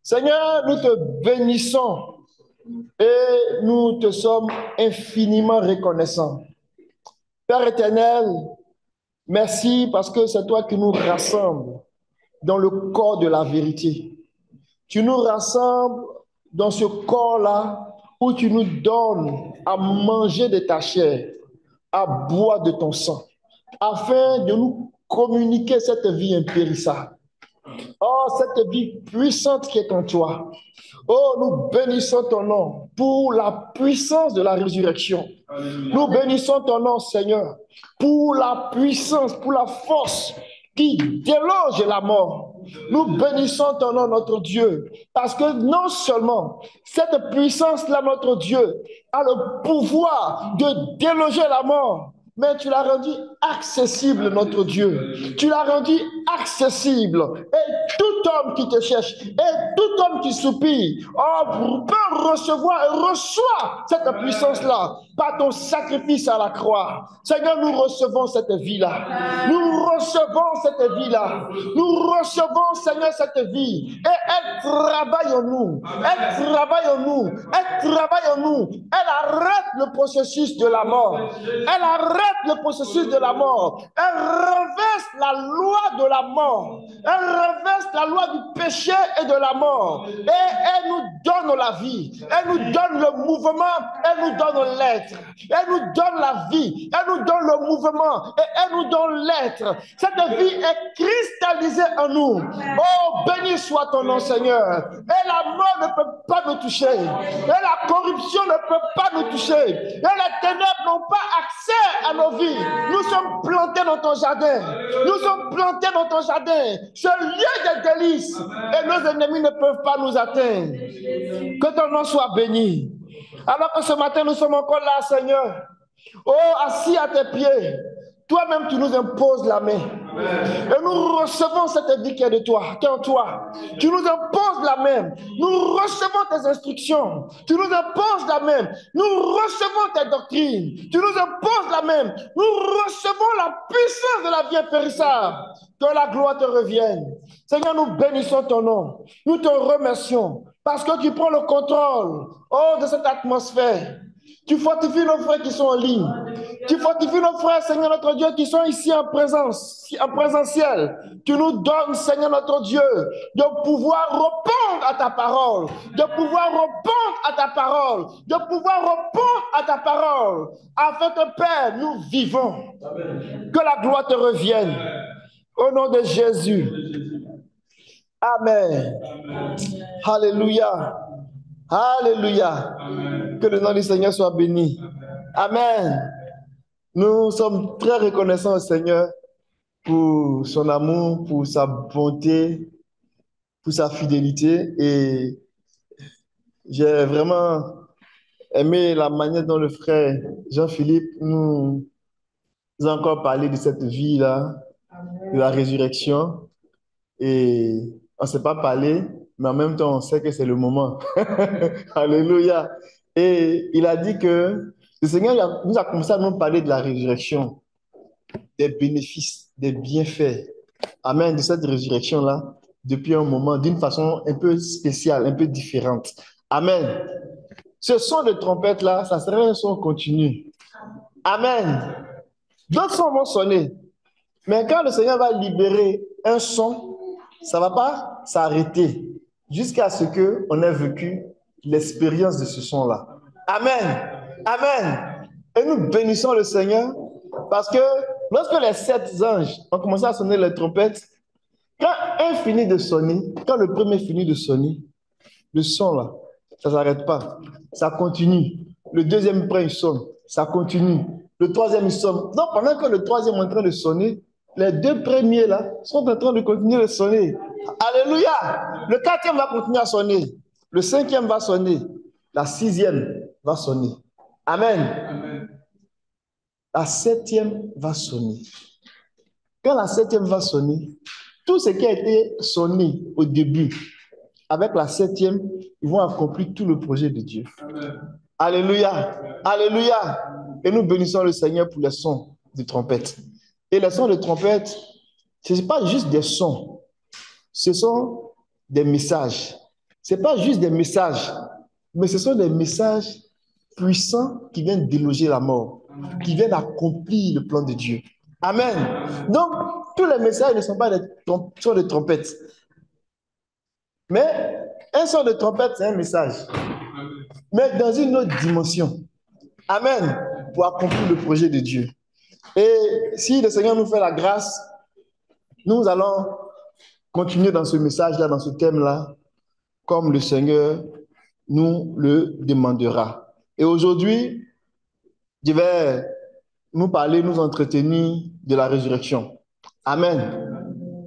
Seigneur, nous te bénissons et nous te sommes infiniment reconnaissants. Père éternel, merci parce que c'est toi qui nous rassembles dans le corps de la vérité. Tu nous rassembles dans ce corps-là où tu nous donnes à manger de ta chair, à boire de ton sang, afin de nous communiquer cette vie impérissable. Oh, cette vie puissante qui est en toi. Oh, nous bénissons ton nom pour la puissance de la résurrection. Nous bénissons ton nom, Seigneur, pour la puissance, pour la force qui déloge la mort. Nous bénissons ton nom, notre Dieu, parce que non seulement cette puissance-là, notre Dieu, a le pouvoir de déloger la mort, mais tu l'as rendu accessible, notre Dieu. Tu l'as rendu accessible. Et tout homme qui te cherche, et tout homme qui soupire, peut recevoir et reçoit cette puissance-là par ton sacrifice à la croix. Seigneur, nous recevons cette vie-là. Nous recevons cette vie-là. Nous recevons, Seigneur, cette vie. Et elle travaille en nous. Elle travaille en nous. Elle travaille en nous. Elle arrête le processus de la mort. Elle arrête le processus de la mort. Elle renverse la loi de la mort. Elle renverse la loi du péché et de la mort. Et elle nous donne la vie. Elle nous donne le mouvement. Elle nous donne l'être. Elle nous donne la vie. Elle nous donne le mouvement. Et elle nous donne l'être. Cette vie est cristallisée en nous. Oh, béni soit ton nom, Seigneur. Et la mort ne peut pas nous toucher. Et la corruption ne peut pas nous toucher. Et les ténèbres n'ont pas accès à nos vies. Nous sommes plantés dans ton jardin. Nous sommes plantés dans ton jardin. Ce lieu de délices. Et nos ennemis ne peuvent pas nous atteindre. Que ton nom soit béni. Alors que ce matin, nous sommes encore là, Seigneur. Oh, assis à tes pieds. Toi-même, tu nous imposes la main. Et nous recevons cette vie qui est de toi, qui est en toi. Tu nous imposes la main. Nous recevons tes instructions. Tu nous imposes la main. Nous recevons tes doctrines. Tu nous imposes la main. Nous recevons la puissance de la vie impérissable. Que la gloire te revienne. Seigneur, nous bénissons ton nom. Nous te remercions parce que tu prends le contrôle de cette atmosphère. Tu fortifies nos frères qui sont en ligne. Tu fortifies nos frères, Seigneur notre Dieu, qui sont ici en présentiel. Tu nous donnes, Seigneur notre Dieu, de pouvoir répondre à ta parole, de pouvoir répondre à ta parole, de pouvoir répondre à ta parole, afin que, Père, nous vivons. Amen. Que la gloire te revienne. Au nom de Jésus. Amen. Amen. Alléluia. Alléluia. Amen. Que le nom du Seigneur soit béni. Amen. Nous sommes très reconnaissants au Seigneur pour son amour, pour sa bonté, pour sa fidélité. Et j'ai vraiment aimé la manière dont le frère Jean-Philippe nous a encore parlé de cette vie-là, de la résurrection. Et on ne s'est pas parlé, mais en même temps, on sait que c'est le moment. Alléluia. Et il a dit que le Seigneur nous a commencé à nous parler de la résurrection, des bénéfices, des bienfaits. Amen, de cette résurrection-là, depuis un moment, d'une façon un peu spéciale, un peu différente. Amen. Ce son de trompette-là, ça serait un son continu. Amen. D'autres sons vont sonner. Mais quand le Seigneur va libérer un son, ça ne va pas s'arrêter jusqu'à ce qu'on ait vécu l'expérience de ce son-là. Amen. Amen. Et nous bénissons le Seigneur parce que lorsque les 7 anges ont commencé à sonner les trompettes, quand un finit de sonner, quand le premier finit de sonner, le son là, ça ne s'arrête pas. Ça continue. Le deuxième prend une sonne, ça continue. Le troisième sonne. Donc pendant que le troisième est en train de sonner, les 2 premiers là sont en train de continuer de sonner. Alléluia! Le 4e va continuer à sonner. Le 5e va sonner. La 6e va sonner. Amen. Amen. La 7e va sonner. Quand la 7e va sonner, tout ce qui a été sonné au début, avec la 7e, ils vont accomplir tout le projet de Dieu. Amen. Alléluia. Alléluia. Et nous bénissons le Seigneur pour les sons de trompette. Et les sons de trompette, ce n'est pas juste des sons. Ce sont des messages. Ce n'est pas juste des messages, mais ce sont des messages puissants qui viennent déloger la mort, qui viennent accomplir le plan de Dieu. Amen. Donc, tous les messages ne sont pas des trompettes. Mais un son de trompette, c'est un message. Mais dans une autre dimension. Amen. Pour accomplir le projet de Dieu. Et si le Seigneur nous fait la grâce, nous allons continuer dans ce message-là, dans ce thème-là, comme le Seigneur nous le demandera. Et aujourd'hui, je vais nous entretenir de la résurrection. Amen.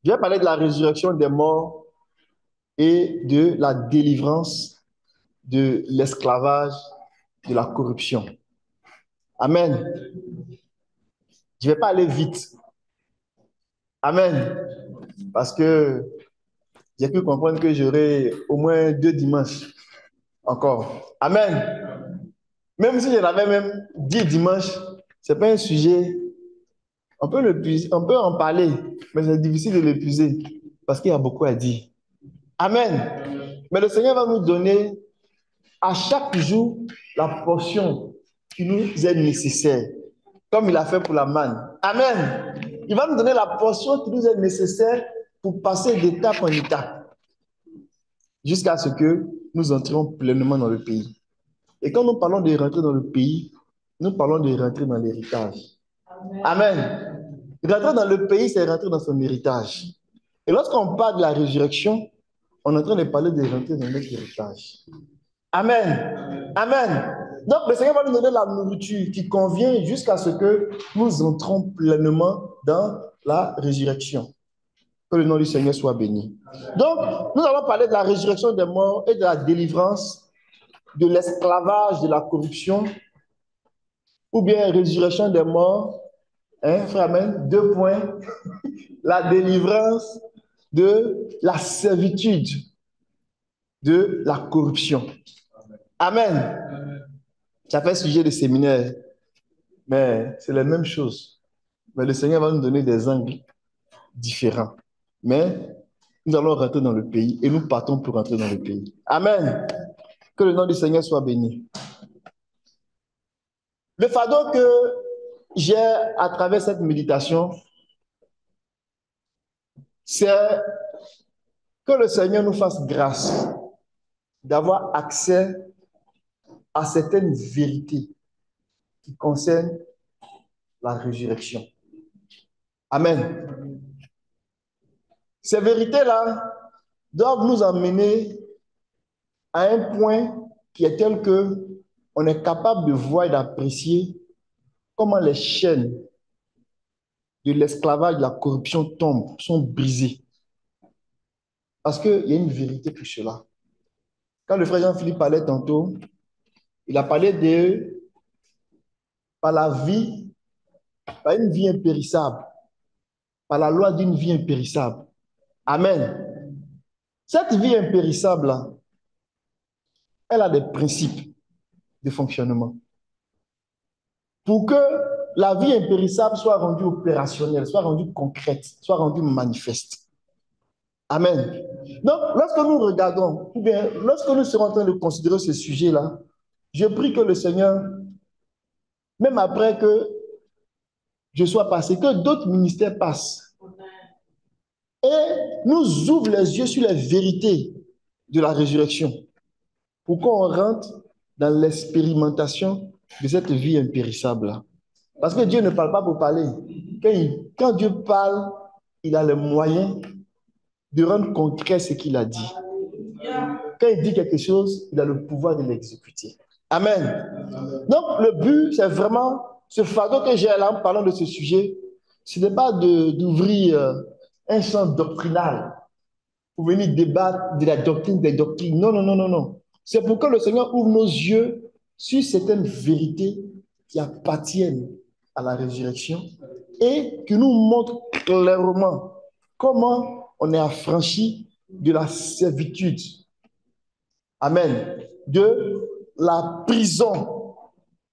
Je vais parler de la résurrection des morts et de la délivrance de l'esclavage, de la corruption. Amen. Je ne vais pas aller vite. Amen. Parce que j'ai pu comprendre que j'aurai au moins 2 dimanches encore. Amen. Même si j'en avais même 10 dimanches, ce n'est pas un sujet. On peut en parler, mais c'est difficile de l'épuiser parce qu'il y a beaucoup à dire. Amen. Mais le Seigneur va nous donner à chaque jour la portion qui nous est nécessaire, comme il a fait pour la manne. Amen. Il va nous donner la portion qui nous est nécessaire pour passer d'étape en étape, jusqu'à ce que nous entrions pleinement dans le pays. Et quand nous parlons de rentrer dans le pays, nous parlons de rentrer dans l'héritage. Amen. Rentrer dans le pays, c'est rentrer dans son héritage. Et lorsqu'on parle de la résurrection, on est en train de parler de rentrer dans notre héritage. Amen. Amen. Donc, le Seigneur va nous donner la nourriture qui convient jusqu'à ce que nous entrons pleinement dans la résurrection. Que le nom du Seigneur soit béni. Donc, nous allons parler de la résurrection des morts et de la délivrance de l'esclavage, de la corruption, ou bien résurrection des morts. Hein, frère, amen. 2 points. La délivrance de la servitude, de la corruption. Amen. Ça fait sujet de séminaire, mais c'est la même chose. Mais le Seigneur va nous donner des angles différents. Mais nous allons rentrer dans le pays et nous partons pour rentrer dans le pays. Amen. Que le nom du Seigneur soit béni. Le fardeau que j'ai à travers cette méditation, c'est que le Seigneur nous fasse grâce d'avoir accès à certaines vérités qui concernent la résurrection. Amen. Ces vérités-là doivent nous emmener à un point qui est tel que on est capable de voir et d'apprécier comment les chaînes de l'esclavage, de la corruption tombent, sont brisées. Parce qu'il y a une vérité pour cela. Quand le frère Jean-Philippe parlait tantôt, il a parlé de par la vie, par une vie impérissable, par la loi d'une vie impérissable. Amen. Cette vie impérissable-là, elle a des principes de fonctionnement. Pour que la vie impérissable soit rendue opérationnelle, soit rendue concrète, soit rendue manifeste. Amen. Donc, lorsque nous regardons, ou bien lorsque nous serons en train de considérer ce sujet-là, je prie que le Seigneur, même après que je sois passé, que d'autres ministères passent et nous ouvre les yeux sur les vérités de la résurrection pour qu'on rentre dans l'expérimentation de cette vie impérissable-là. Parce que Dieu ne parle pas pour parler. Quand Dieu parle, il a le moyen de rendre concret ce qu'il a dit. Quand il dit quelque chose, il a le pouvoir de l'exécuter. Amen. Donc, le but, c'est vraiment ce fardeau que j'ai là en parlant de ce sujet. Ce n'est pas d'ouvrir un champ doctrinal pour venir débattre de la doctrine des doctrines. Non, non, non, non, non. C'est pour que le Seigneur ouvre nos yeux sur certaines vérités qui appartiennent à la résurrection et qui nous montre clairement comment on est affranchi de la servitude. Amen. De la prison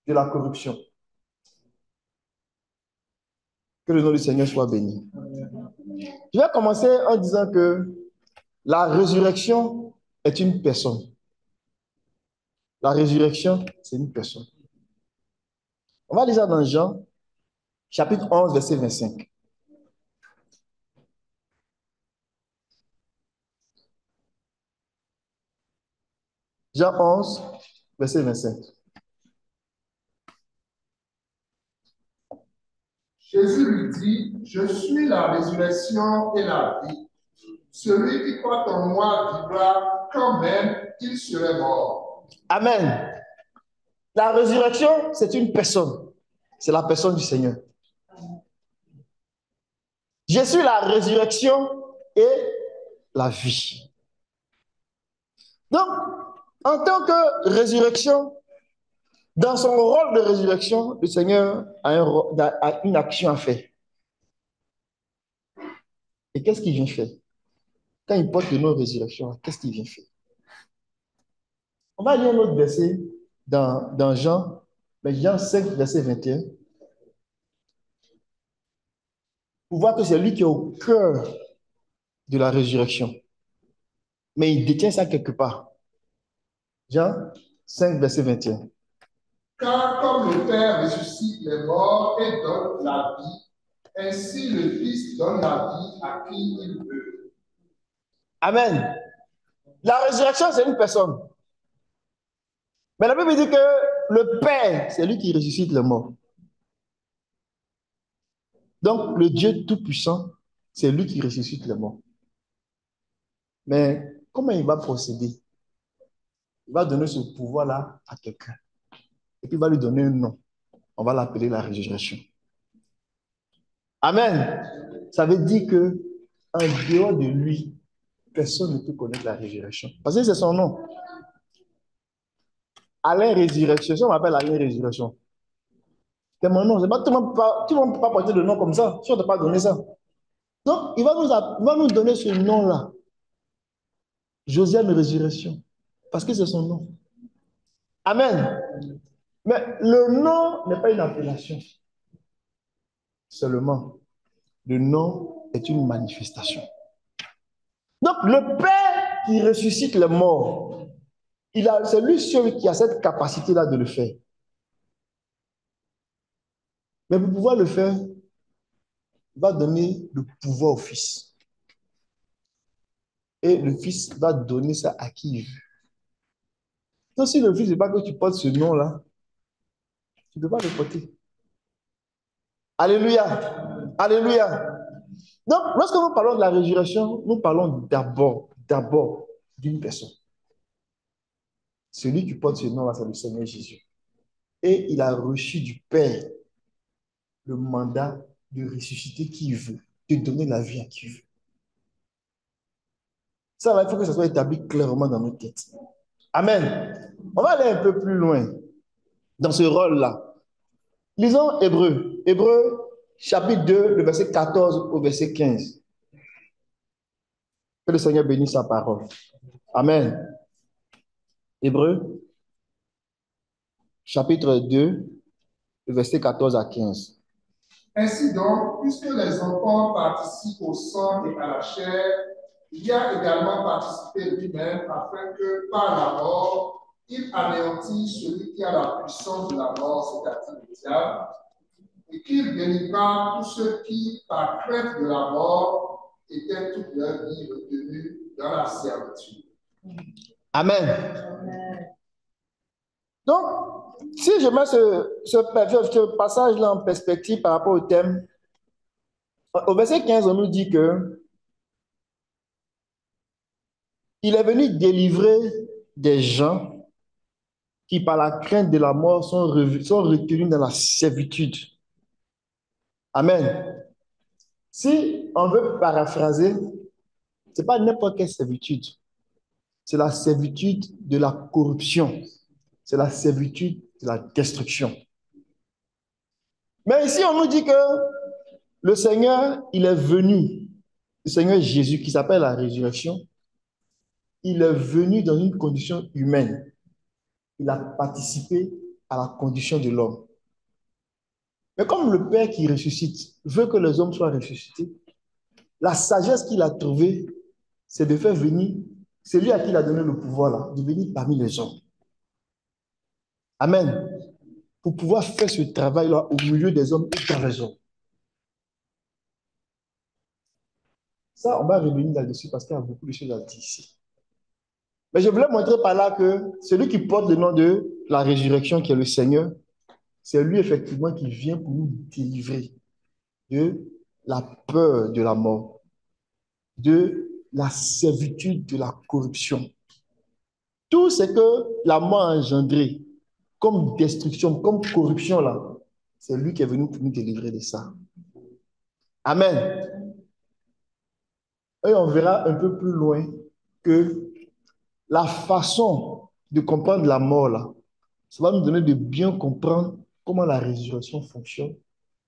de la corruption. Que le nom du Seigneur soit béni. Je vais commencer en disant que La résurrection est une personne. La résurrection, c'est une personne. On va lire ça dans Jean, chapitre 11, verset 25. Jean 11, verset 25. Jésus lui dit, je suis la résurrection et la vie. Celui qui croit en moi vivra quand même il serait mort. Amen. La résurrection, c'est une personne. C'est la personne du Seigneur. Je suis la résurrection et la vie. Donc, en tant que résurrection, dans son rôle de résurrection, le Seigneur a une action à faire. Et qu'est-ce qu'il vient faire? Quand il porte de nos résurrections, qu'est-ce qu'il vient faire? On va lire un autre verset dans Jean, Jean 5, verset 21, pour voir que c'est lui qui est au cœur de la résurrection. Mais il détient ça quelque part. Jean 5, verset 21. Car comme le Père ressuscite les morts et donne la vie, ainsi le Fils donne la vie à qui il veut. Amen. La résurrection, c'est une personne. Mais la Bible dit que le Père, c'est lui qui ressuscite les morts. Donc, le Dieu Tout-Puissant, c'est lui qui ressuscite les morts. Mais comment il va procéder? Il va donner ce pouvoir-là à quelqu'un. Et puis il va lui donner un nom. On va l'appeler la résurrection. Amen. Ça veut dire que en dehors de lui, personne ne peut connaître la résurrection. Parce que c'est son nom. Alain Résurrection. Si on m'appelle Alain Résurrection, c'est mon nom. Pas, tout le monde ne peut pas porter le nom comme ça. Si on ne t'a pas donné ça. Donc, il va nous donner ce nom-là. Josiane Résurrection. Parce que c'est son nom. Amen. Mais le nom n'est pas une appellation. Seulement, le nom est une manifestation. Donc, le Père qui ressuscite les morts, c'est lui seul qui a cette capacité-là de le faire. Mais pour pouvoir le faire, il va donner le pouvoir au Fils. Et le Fils va donner ça à qui il veut. Donc, si le Fils ne veut pas que tu portes ce nom-là, tu ne peux pas le porter. Alléluia. Alléluia. Donc, lorsque nous parlons de la résurrection, nous parlons d'abord d'une personne. Celui qui porte ce nom-là, c'est le Seigneur Jésus. Et il a reçu du Père le mandat de ressusciter qui il veut, de donner la vie à qui il veut. Ça, il faut que ça soit établi clairement dans nos têtes. Amen. On va aller un peu plus loin dans ce rôle-là. Lisons Hébreu. Hébreu, chapitre 2, le verset 14 au verset 15. Que le Seigneur bénisse sa parole. Amen. Hébreu, chapitre 2, le verset 14 à 15. Ainsi donc, puisque les enfants participent au sang et à la chair, il y a également participé lui-même afin que par la mort, il anéantisse celui qui a la puissance de la mort, c'est-à-dire le diable, et qu'il délivra tous ceux qui, par crainte de la mort, étaient toute leur vie retenus dans la servitude. Amen. Donc, si je mets ce passage-là en perspective par rapport au thème, au verset 15, on nous dit que il est venu délivrer des gens qui, par la crainte de la mort, sont retenus dans la servitude. Amen. Si on veut paraphraser, ce n'est pas n'importe quelle servitude. C'est la servitude de la corruption. C'est la servitude de la destruction. Mais ici, on nous dit que le Seigneur, il est venu, le Seigneur Jésus, qui s'appelle la résurrection, il est venu dans une condition humaine. Il a participé à la condition de l'homme. Mais comme le Père qui ressuscite veut que les hommes soient ressuscités, la sagesse qu'il a trouvée, c'est de faire venir, c'est lui à qui il a donné le pouvoir là, de venir parmi les hommes. Amen. Pour pouvoir faire ce travail-là au milieu des hommes et dans les hommes. Ça, on va revenir là-dessus parce qu'il y a beaucoup de choses à dire ici. Mais je voulais montrer par là que celui qui porte le nom de la résurrection, qui est le Seigneur, c'est lui effectivement qui vient pour nous délivrer de la peur de la mort, de la servitude de la corruption. Tout ce que la mort a engendré comme destruction, comme corruption, là, c'est lui qui est venu pour nous délivrer de ça. Amen. Et on verra un peu plus loin que la façon de comprendre la mort, là, ça va nous donner de bien comprendre comment la résurrection fonctionne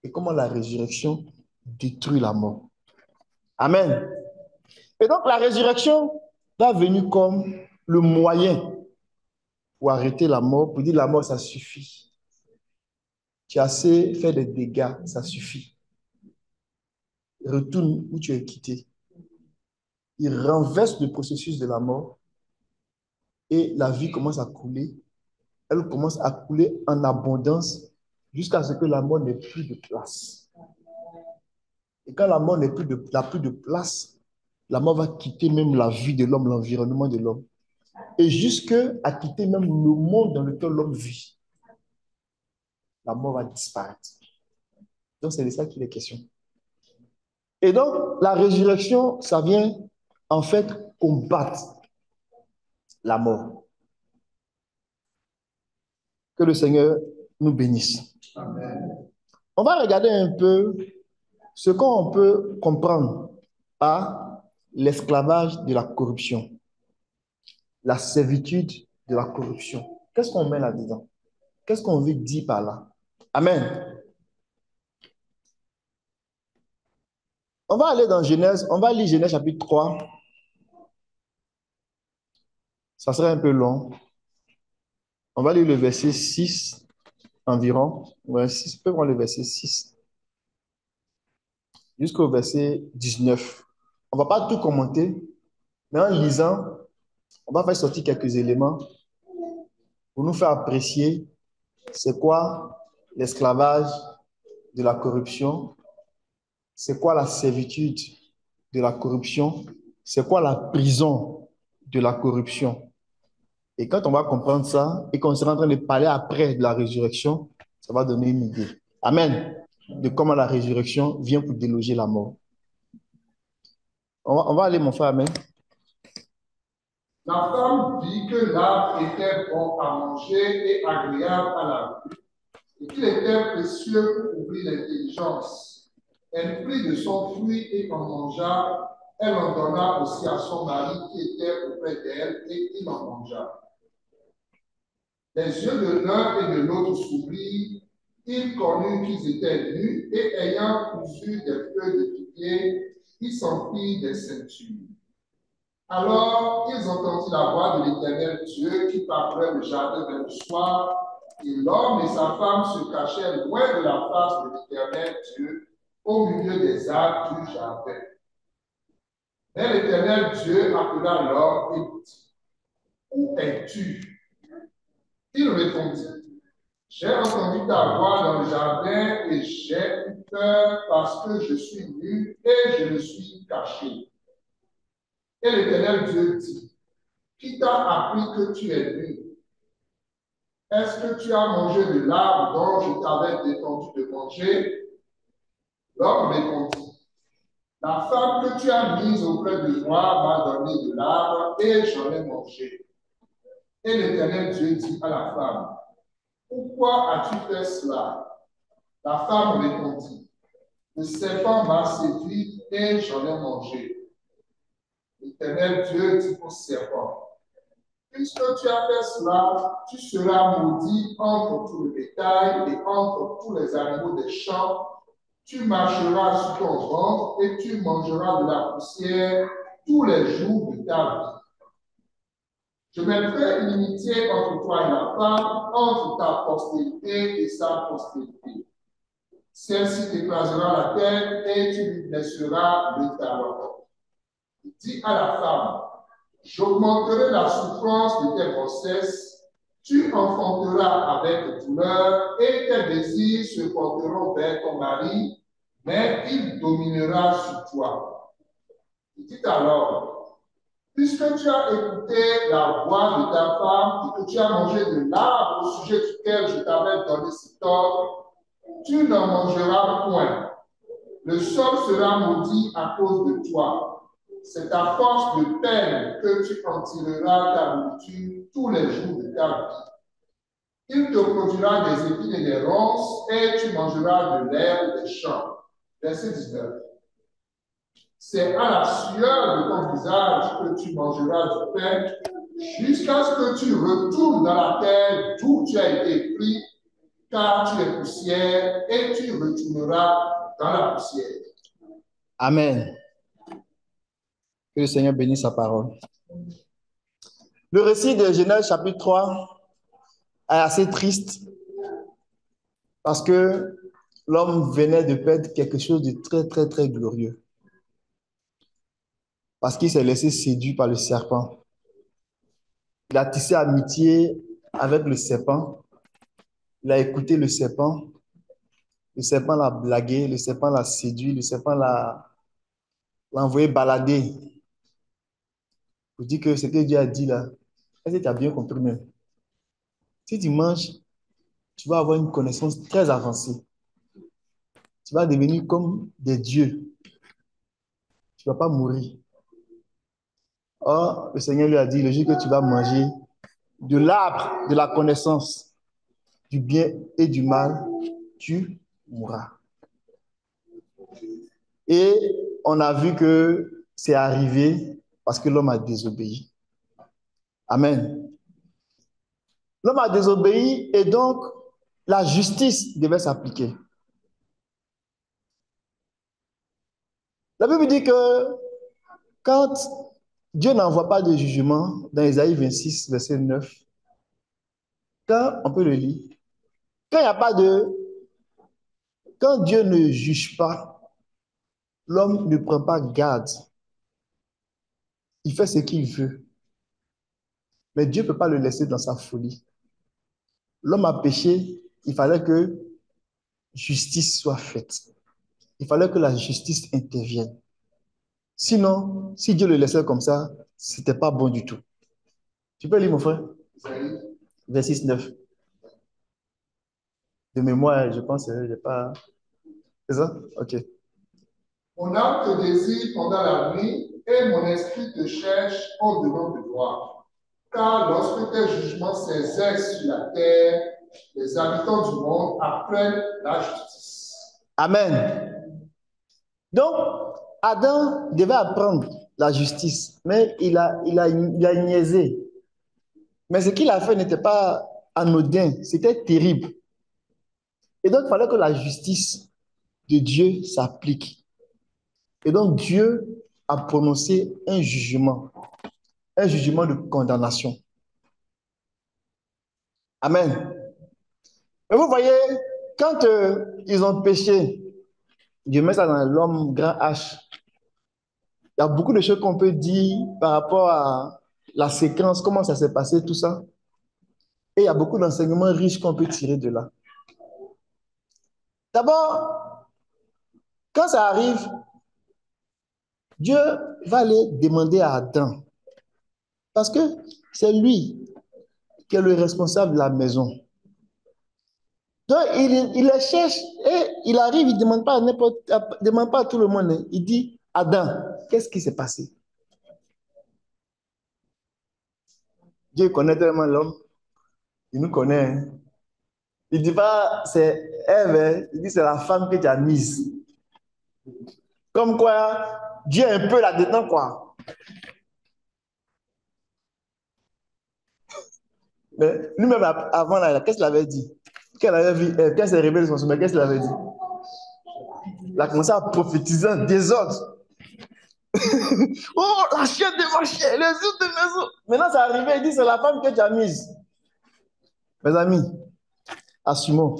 et comment la résurrection détruit la mort. Amen. Et donc, la résurrection va venir comme le moyen pour arrêter la mort, pour dire la mort, ça suffit. Tu as assez fait des dégâts, ça suffit. Retourne où tu es quitté. Il renverse le processus de la mort et la vie commence à couler. Elle commence à couler en abondance jusqu'à ce que la mort n'ait plus de place. Et quand la mort n'a plus de place, la mort va quitter même la vie de l'homme, l'environnement de l'homme. Et jusqu'à quitter même le monde dans lequel l'homme vit. La mort va disparaître. Donc, c'est de ça qu'il est question. Et donc, la résurrection, ça vient en fait combattre la mort. Que le Seigneur nous bénisse. Amen. On va regarder un peu ce qu'on peut comprendre par l'esclavage de la corruption, la servitude de la corruption. Qu'est-ce qu'on met là-dedans? Qu'est-ce qu'on veut dire par là? Amen. On va aller dans Genèse, on va lire Genèse chapitre 3. Ça serait un peu long. On va lire le verset 6 environ. Ouais, 6, on peut prendre le verset 6 jusqu'au verset 19. On ne va pas tout commenter, mais en lisant, on va faire sortir quelques éléments pour nous faire apprécier c'est quoi l'esclavage de la corruption, c'est quoi la servitude de la corruption, c'est quoi la prison de la corruption. Et quand on va comprendre ça et qu'on sera en train de parler après de la résurrection, ça va donner une idée. Amen. De comment la résurrection vient pour déloger la mort. On va aller, mon frère, amen. La femme vit que l'arbre était bon à manger et agréable à la vue, et qu'il était précieux pour ouvrir l'intelligence. Elle prit de son fruit et en mangea. Elle en donna aussi à son mari qui était auprès d'elle, et il en mangea. Les yeux de l'un et de l'autre s'ouvrirent. Ils connurent qu'ils étaient nus, et ayant cousu des feuilles de pilier, ils s'enfirent des ceintures. Alors ils entendirent la voix de l'Éternel Dieu qui parcourait le jardin vers le soir, et l'homme et sa femme se cachèrent loin de la face de l'Éternel Dieu, au milieu des arbres du jardin. Mais l'Éternel Dieu appela l'homme et dit: Où es-tu? Il répondit: J'ai entendu ta voix dans le jardin et j'ai eu peur parce que je suis nu et je me suis caché. Et l'Éternel Dieu dit: Qui t'a appris que tu es nu? Est-ce que tu as mangé de l'arbre dont je t'avais défendu de manger? L'homme répondit: La femme que tu as mise auprès de moi m'a donné de l'arbre et j'en ai mangé. Et l'Éternel Dieu dit à la femme: Pourquoi as-tu fait cela? La femme répondit: Le serpent m'a séduit et j'en ai mangé. L'Éternel Dieu dit au serpent: Puisque tu as fait cela, tu seras maudit entre tout le bétail et entre tous les animaux des champs. Tu marcheras sur ton ventre et tu mangeras de la poussière tous les jours de ta vie. Je mettrai une inimitié entre toi et la femme, entre ta postérité et sa postérité. Celle-ci t'écrasera la tête et tu lui blesseras le talon. Il dit à la femme, j'augmenterai la souffrance de tes grossesses, tu enfanteras avec douleur et tes désirs se porteront vers ton mari, mais il dominera sur toi. Il dit alors, puisque tu as écouté la voix de ta femme et que tu as mangé de l'arbre au sujet duquel je t'avais donné cet ordre, tu n'en mangeras point. Le sol sera maudit à cause de toi. C'est à force de peine que tu en tireras ta nourriture tous les jours de ta vie. Il te produira des épines et des ronces, et tu mangeras de l'herbe des champs. Verset 19. C'est à la sueur de ton visage que tu mangeras du pain, jusqu'à ce que tu retournes dans la terre d'où tu as été pris, car tu es poussière, et tu retourneras dans la poussière. Amen. Que le Seigneur bénisse sa parole. Le récit de Genèse chapitre 3 est assez triste parce que l'homme venait de perdre quelque chose de très, très, très glorieux. Parce qu'il s'est laissé séduire par le serpent. Il a tissé amitié avec le serpent. Il a écouté le serpent. Le serpent l'a blagué, le serpent l'a séduit, le serpent l'a envoyé balader. Pour dire que ce que Dieu a dit là, est-ce que tu as bien compris même? Si tu manges, tu vas avoir une connaissance très avancée. Tu vas devenir comme des dieux. Tu ne vas pas mourir. Or, le Seigneur lui a dit, le jour que tu vas manger de l'arbre de la connaissance du bien et du mal, tu mourras. Et on a vu que c'est arrivé parce que l'homme a désobéi. Amen. L'homme a désobéi et donc la justice devait s'appliquer. La Bible dit que quand Dieu n'envoie pas de jugement, dans Ésaïe 26, verset 9, quand on peut le lire, quand il n'y a pas de... Quand Dieu ne juge pas, l'homme ne prend pas garde. Il fait ce qu'il veut. Mais Dieu ne peut pas le laisser dans sa folie. L'homme a péché, il fallait que justice soit faite. Il fallait que la justice intervienne. Sinon, si Dieu le laissait comme ça, ce n'était pas bon du tout. Tu peux lire, mon frère? Verset 9. De mémoire, je pense que je n'ai pas... C'est ça? Ok. Mon âme te désire pendant la nuit et mon esprit te cherche au-devant de toi. Car lorsque tes jugements s'exercent sur la terre, les habitants du monde apprennent la justice. Amen. Donc, Adam devait apprendre la justice, mais il a niaisé. Mais ce qu'il a fait n'était pas anodin, c'était terrible. Et donc, il fallait que la justice de Dieu s'applique. Et donc, Dieu a prononcé un jugement de condamnation. Amen. Et vous voyez, quand ils ont péché, Dieu met ça dans l'homme grand H. Il y a beaucoup de choses qu'on peut dire par rapport à la séquence, comment ça s'est passé, tout ça. Et il y a beaucoup d'enseignements riches qu'on peut tirer de là. D'abord, quand ça arrive, Dieu va aller demander à Adam, parce que c'est lui qui est le responsable de la maison. Donc, il les cherche et il arrive, il ne demande pas à tout le monde. Il dit, Adam, qu'est-ce qui s'est passé? Dieu connaît tellement l'homme, il nous connaît. Hein. Il ne dit pas, c'est Ève, hein. Il dit, c'est la femme que tu as mise. Comme quoi, Dieu est un peu là-dedans, quoi. Mais lui-même, avant, là, qu'est-ce qu'il avait dit? Qu'elle avait vu, quand s'est révélé son sommeil, qu'est-ce qu'il avait dit? Il a commencé à prophétiser un désordre. Oh, la chienne de ma chienne, les yeux de mes os. Maintenant, c'est arrivé, il dit, c'est la femme que tu as mise. Mes amis, assumons.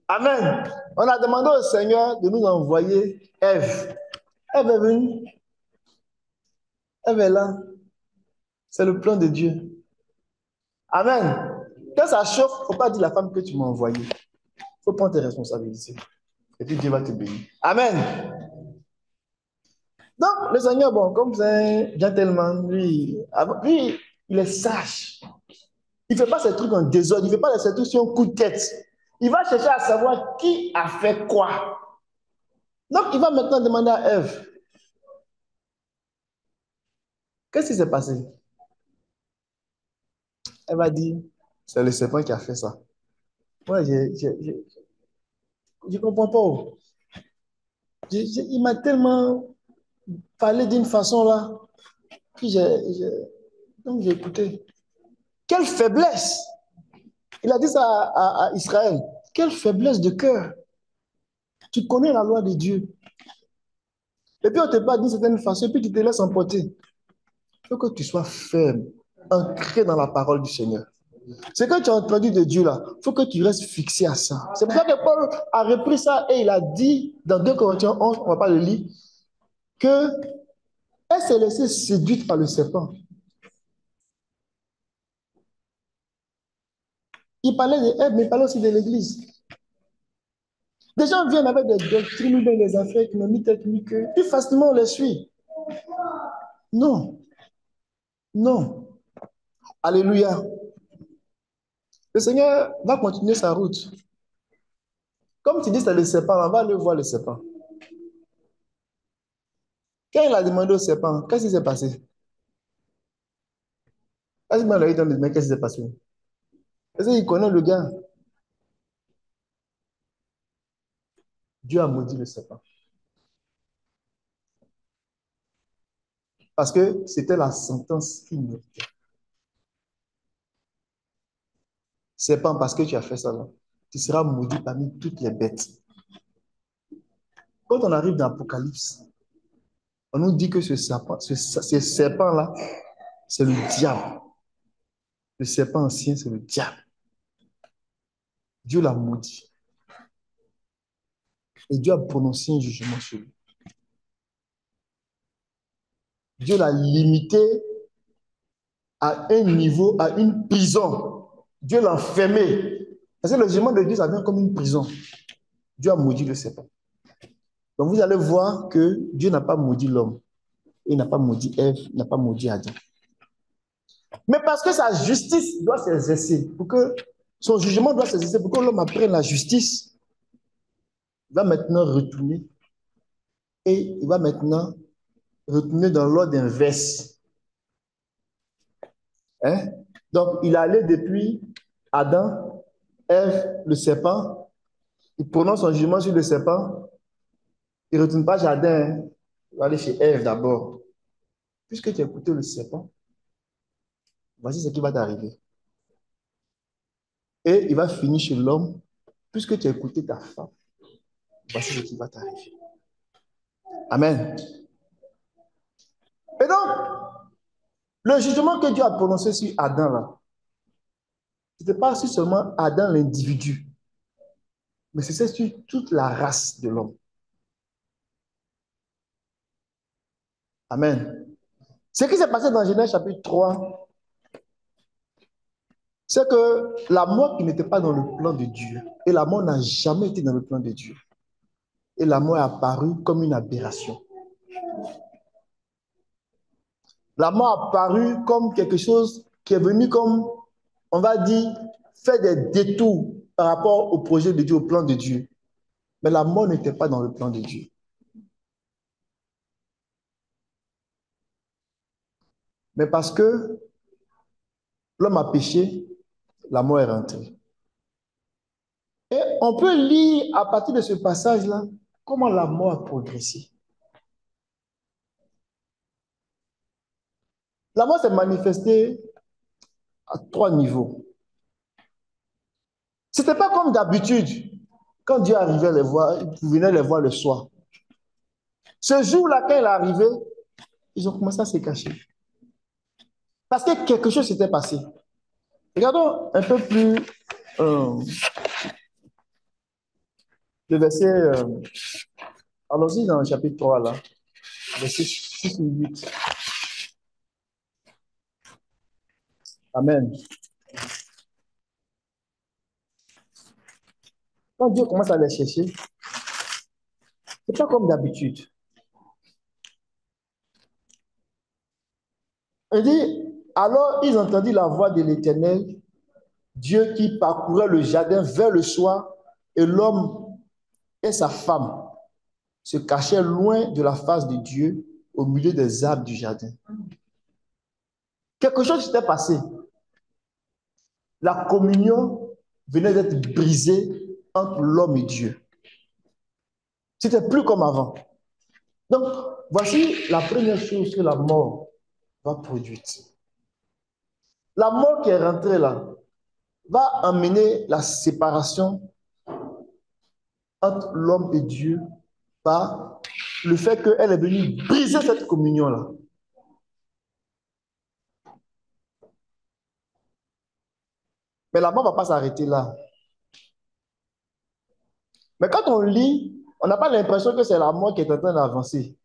Amen. On a demandé au Seigneur de nous envoyer Ève. Ève est venue. Ève est là. C'est le plan de Dieu. Amen. Quand ça chauffe, il ne faut pas dire à la femme que tu m'as envoyé. Il faut prendre tes responsabilités. Et puis Dieu va te bénir. Amen. Donc, le Seigneur, bon, comme c'est un gentleman, lui, il est sage. Il ne fait pas ces trucs en désordre. Il ne fait pas ces trucs sur un coup de tête. Il va chercher à savoir qui a fait quoi. Donc, il va maintenant demander à Ève, qu'est-ce qui s'est passé? Elle va dire, c'est le serpent qui a fait ça. Moi, je ne comprends pas. Il m'a tellement parlé d'une façon là, que donc j'ai écouté. Quelle faiblesse! Il a dit ça à Israël. Quelle faiblesse de cœur! Tu connais la loi de Dieu. Et puis on te parle d'une certaine façon, et puis tu te laisses emporter. Il faut que tu sois ferme, ancré dans la parole du Seigneur. Ce que tu as entendu de Dieu là, il faut que tu restes fixé à ça. C'est pour ça que Paul a repris ça et il a dit dans 2 Corinthiens 11, on ne va pas le lire, que elle s'est laissée séduite par le serpent. Il parlait de elle, mais il parlait aussi de l'Église. Des gens viennent avec des doctrines ou des affaires qui n'ont ni tête ni queue. Plus facilement on les suit. Non. Non. Alléluia. Le Seigneur va continuer sa route. Comme tu dis, c'est le serpent, on va aller voir le serpent. Quand il a demandé au serpent, qu'est-ce qui s'est passé? Qu'est-ce qui s'est passé? Parce qu'il connaît le gars. Dieu a maudit le serpent. Parce que c'était la sentence qu'il méritait. Serpent, parce que tu as fait ça, là, tu seras maudit parmi toutes les bêtes. Quand on arrive dans l'Apocalypse, on nous dit que ce serpent-là, c'est le diable. Le serpent ancien, c'est le diable. Dieu l'a maudit. Et Dieu a prononcé un jugement sur lui. Dieu l'a limité à un niveau, à une prison. Dieu l'a enfermé. Parce que le jugement de Dieu, ça vient comme une prison. Dieu a maudit le serpent. Donc vous allez voir que Dieu n'a pas maudit l'homme. Il n'a pas maudit Ève, il n'a pas maudit Adam. Mais parce que sa justice doit s'exercer, pour que son jugement doit s'exercer, pour que l'homme apprenne la justice, il va maintenant retourner. Et il va maintenant retourner dans l'ordre inverse. Hein? Donc, il allait depuis Adam, Ève, le serpent. Il prononce son jugement sur le serpent. Il ne retourne pas chez Adam. Hein? Il va aller chez Ève d'abord. Puisque tu as écouté le serpent, voici ce qui va t'arriver. Et il va finir chez l'homme. Puisque tu as écouté ta femme, voici ce qui va t'arriver. Amen. Et donc, le jugement que Dieu a prononcé sur Adam, là, ce n'était pas sur seulement Adam l'individu, mais c'est sur toute la race de l'homme. Amen. Ce qui s'est passé dans Genèse chapitre 3, c'est que la mort qui n'était pas dans le plan de Dieu, et la mort n'a jamais été dans le plan de Dieu, et la mort est apparue comme une aberration. La mort est apparue comme quelque chose qui est venu comme, on va dire, faire des détours par rapport au projet de Dieu, au plan de Dieu. Mais la mort n'était pas dans le plan de Dieu. Mais parce que l'homme a péché, la mort est rentrée. Et on peut lire à partir de ce passage-là comment la mort a progressé. La mort s'est manifestée à 3 niveaux. Ce n'était pas comme d'habitude. Quand Dieu arrivait les voir, il venait les voir le soir. Ce jour-là, quand il est arrivé, ils ont commencé à se cacher. Parce que quelque chose s'était passé. Regardons un peu plus le verset. Allons-y dans le chapitre 3, là. Verset 6 et 8. Amen. Quand Dieu commence à les chercher, c'est pas comme d'habitude. Il dit, alors ils entendirent la voix de l'Éternel, Dieu qui parcourait le jardin vers le soir, et l'homme et sa femme se cachaient loin de la face de Dieu, au milieu des arbres du jardin. Quelque chose s'était passé. La communion venait d'être brisée entre l'homme et Dieu. C'était plus comme avant. Donc, voici la première chose que la mort va produire. La mort qui est rentrée là va amener la séparation entre l'homme et Dieu par le fait qu'elle est venue briser cette communion-là. Mais la mort ne va pas s'arrêter là. Mais quand on lit, on n'a pas l'impression que c'est la mort qui est en train d'avancer.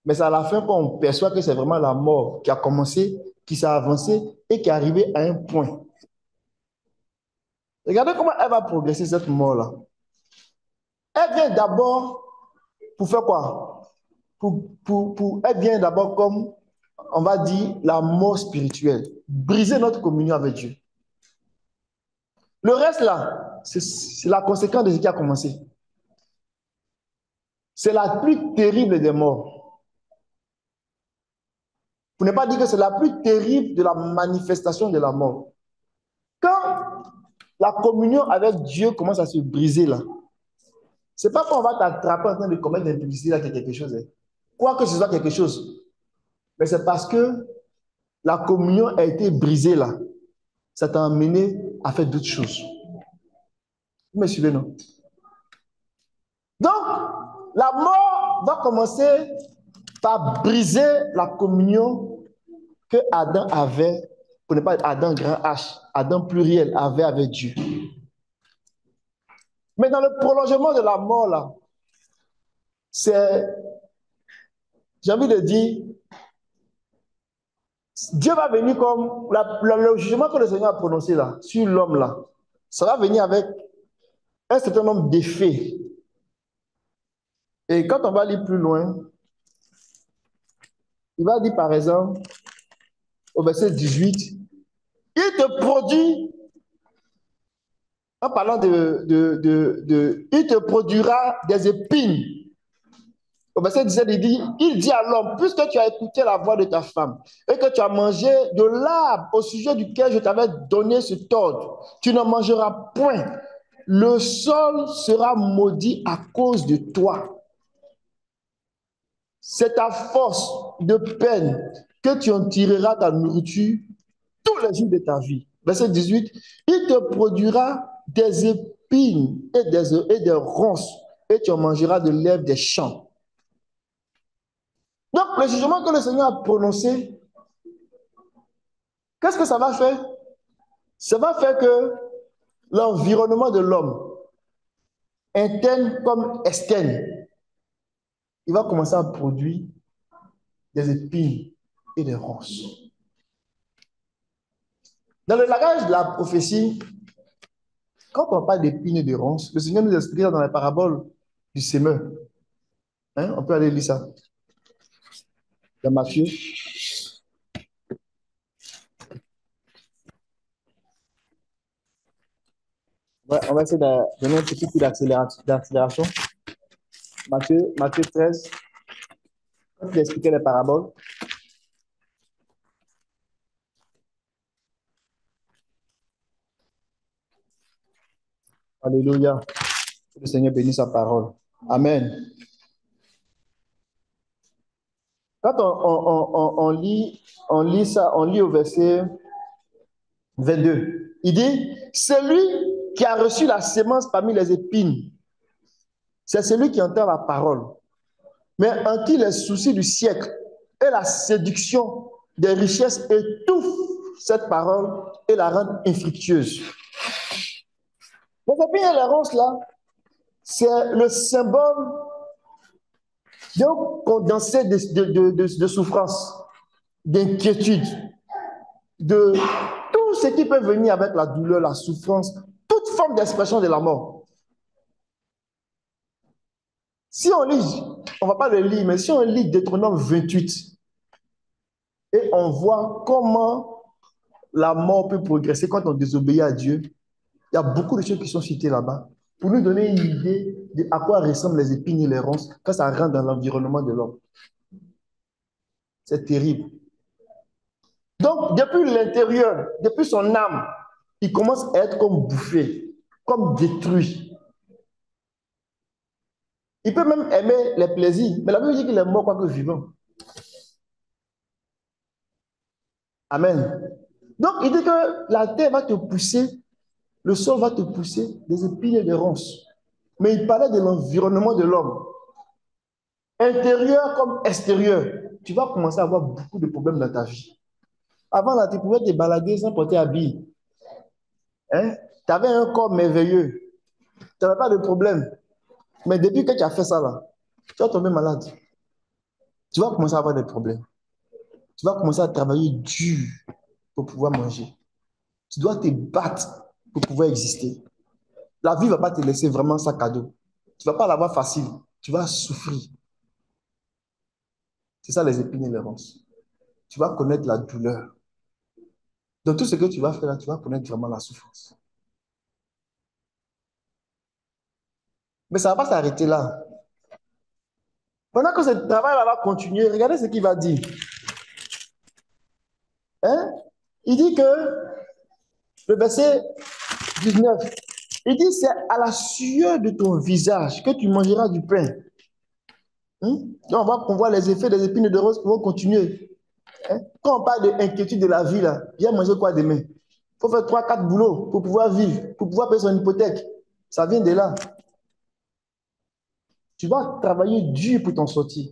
Mais c'est à la fin qu'on perçoit que c'est vraiment la mort qui a commencé, qui s'est avancée et qui est arrivée à un point. Regardez comment elle va progresser, cette mort-là. Elle vient d'abord pour faire quoi? Elle vient d'abord comme, on va dire, la mort spirituelle. Briser notre communion avec Dieu. Le reste là, c'est la conséquence de ce qui a commencé. C'est la plus terrible des morts. Pour ne pas dire que c'est la plus terrible de la manifestation de la mort. Quand la communion avec Dieu commence à se briser là, c'est pas qu'on va t'attraper en train de commettre l'impudicité là qu'il y a quelque chose. Quoi que ce soit quelque chose. Mais c'est parce que la communion a été brisée là. Ça t'a amené à faire d'autres choses. Vous me suivez, non? Donc, la mort va commencer par briser la communion que Adam avait, pour ne pas être Adam grand H, Adam pluriel avait avec Dieu. Mais dans le prolongement de la mort, là, c'est, j'ai envie de dire, Dieu va venir comme, le jugement que le Seigneur a prononcé là, sur l'homme là, ça va venir avec un certain nombre d'effets. Et quand on va lire plus loin, il va dire par exemple, au verset 18, il te produit, en parlant il te produira des épines. Au verset 17, il dit à l'homme, puisque tu as écouté la voix de ta femme et que tu as mangé de l'arbre au sujet duquel je t'avais donné cet ordre, tu ne mangeras point. Le sol sera maudit à cause de toi. C'est à force de peine que tu en tireras ta nourriture tous les jours de ta vie. Verset 18, il te produira des épines et des ronces, et tu en mangeras de l'herbe des champs. Donc, le jugement que le Seigneur a prononcé, qu'est-ce que ça va faire? Ça va faire que l'environnement de l'homme, interne comme externe, il va commencer à produire des épines et des ronces. Dans le langage de la prophétie, quand on parle d'épines et de ronces, le Seigneur nous explique ça dans la parabole du semeur. Hein? On peut aller lire ça. Dans Matthieu. Ouais, on va essayer de donner un petit coup d'accélération. Matthieu 13. Quand il expliquait les paraboles. Alléluia. Que le Seigneur bénisse sa parole. Amen. Quand on lit ça, on lit au verset 22. Il dit, celui qui a reçu la sémence parmi les épines, c'est celui qui entend la parole, mais en qui les soucis du siècle et la séduction des richesses étouffent cette parole et la rendent infructueuse. Les épines et les ronces là, c'est le symbole d'un condensé de souffrance, d'inquiétude, de tout ce qui peut venir avec la douleur, la souffrance, toute forme d'expression de la mort. Si on lit, on ne va pas le lire, mais si on lit Deutéronome 28 et on voit comment la mort peut progresser quand on désobéit à Dieu, il y a beaucoup de choses qui sont citées là-bas pour nous donner une idée de à quoi ressemblent les épines et les ronces quand ça rentre dans l'environnement de l'homme. C'est terrible. Donc, depuis l'intérieur, depuis son âme, il commence à être comme bouffé, comme détruit. Il peut même aimer les plaisirs, mais la Bible dit qu'il est mort quoique vivant. Amen. Donc, il dit que la terre va te pousser, le sol va te pousser des épines et des ronces. Mais il parlait de l'environnement de l'homme, intérieur comme extérieur. Tu vas commencer à avoir beaucoup de problèmes dans ta vie. Avant, là, tu pouvais te balader sans porter habit. Hein? Tu avais un corps merveilleux. Tu n'avais pas de problème. Mais depuis que tu as fait ça, là, tu vas tomber malade. Tu vas commencer à avoir des problèmes. Tu vas commencer à travailler dur pour pouvoir manger. Tu dois te battre pour pouvoir exister. La vie ne va pas te laisser vraiment ça cadeau. Tu ne vas pas l'avoir facile. Tu vas souffrir. C'est ça les épines et les ronces. Tu vas connaître la douleur. Dans tout ce que tu vas faire là, tu vas connaître vraiment la souffrance. Mais ça ne va pas s'arrêter là. Pendant que ce travail va continuer, regardez ce qu'il va dire. Hein? Il dit que, le verset 19, il dit, c'est à la sueur de ton visage que tu mangeras du pain. Hein? Donc on voit les effets des épines de rose qui vont continuer. Hein? Quand on parle de l'inquiétude de la vie, là, viens manger quoi demain? Il faut faire 3, 4 boulots pour pouvoir vivre, pour pouvoir payer son hypothèque. Ça vient de là. Tu vas travailler dur pour t'en sortir.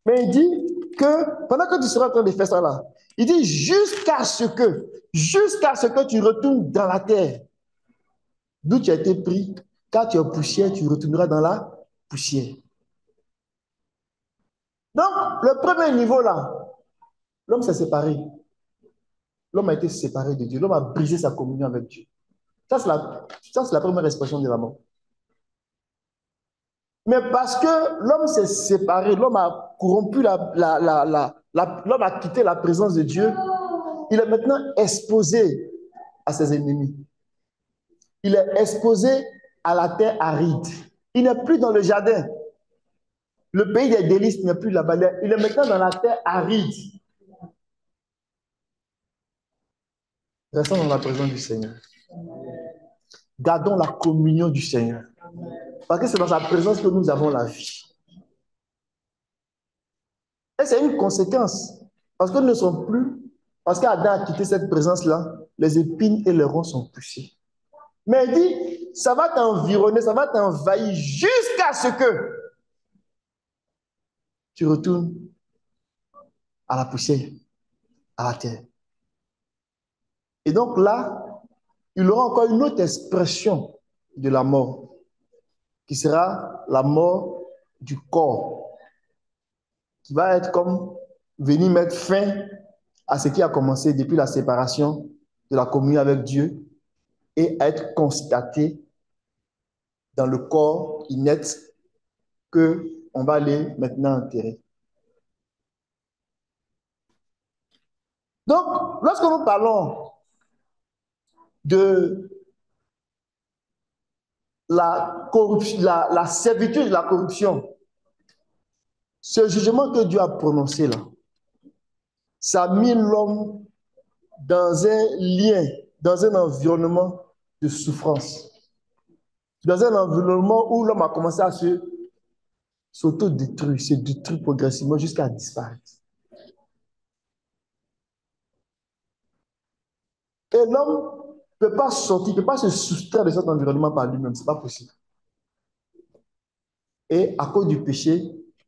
Mais il dit que pendant que tu seras en train de faire ça là, il dit jusqu'à ce que tu retournes dans la terre, d'où tu as été pris, car tu es poussière, tu retourneras dans la poussière. Donc, le premier niveau là, l'homme s'est séparé. L'homme a été séparé de Dieu. L'homme a brisé sa communion avec Dieu. Ça, c'est la première expression de la mort. Mais parce que l'homme s'est séparé, l'homme a corrompu l'homme a quitté la présence de Dieu, il est maintenant exposé à ses ennemis. Il est exposé à la terre aride. Il n'est plus dans le jardin. Le pays des délices n'est plus là-bas. Il est maintenant dans la terre aride. Restons dans la présence du Seigneur. Gardons la communion du Seigneur. Parce que c'est dans sa présence que nous avons la vie. Et c'est une conséquence. Parce que nous ne sommes plus, parce qu'Adam a quitté cette présence-là, les épines et les ronces sont poussés. Mais il dit, ça va t'environner, ça va t'envahir jusqu'à ce que tu retournes à la poussière, à la terre. Et donc là, il aura encore une autre expression de la mort, qui sera la mort du corps, qui va être comme venir mettre fin à ce qui a commencé depuis la séparation de la communion avec Dieu et à être constaté dans le corps inerte que on va aller maintenant enterrer. Donc, lorsque nous parlons de la corruption, la servitude de la corruption, ce jugement que Dieu a prononcé là, ça a mis l'homme dans un lien, dans un environnement de souffrance, dans un environnement où l'homme a commencé à s'auto-détruire, se détruire progressivement jusqu'à disparaître. Et l'homme ne peut pas sortir, il ne peut pas se soustraire de cet environnement par lui-même, ce n'est pas possible. Et à cause du péché,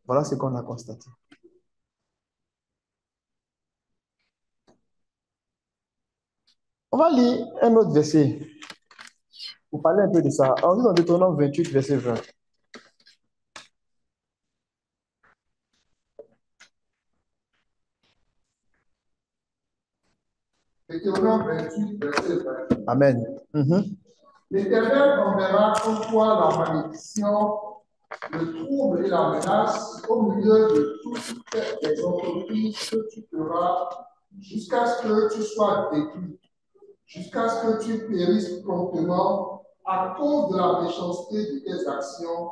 voilà ce qu'on a constaté. On va lire un autre verset pour parler un peu de ça. On lit dans Deutéronome 28, verset 20. Deutéronome 28, verset 20. Amen. L'Éternel enverra contre toi la malédiction, le trouble et la menace au milieu de toutes les entreprises que tu feras jusqu'à ce que tu sois détruit, jusqu'à ce que tu périsses promptement à cause de la méchanceté de tes actions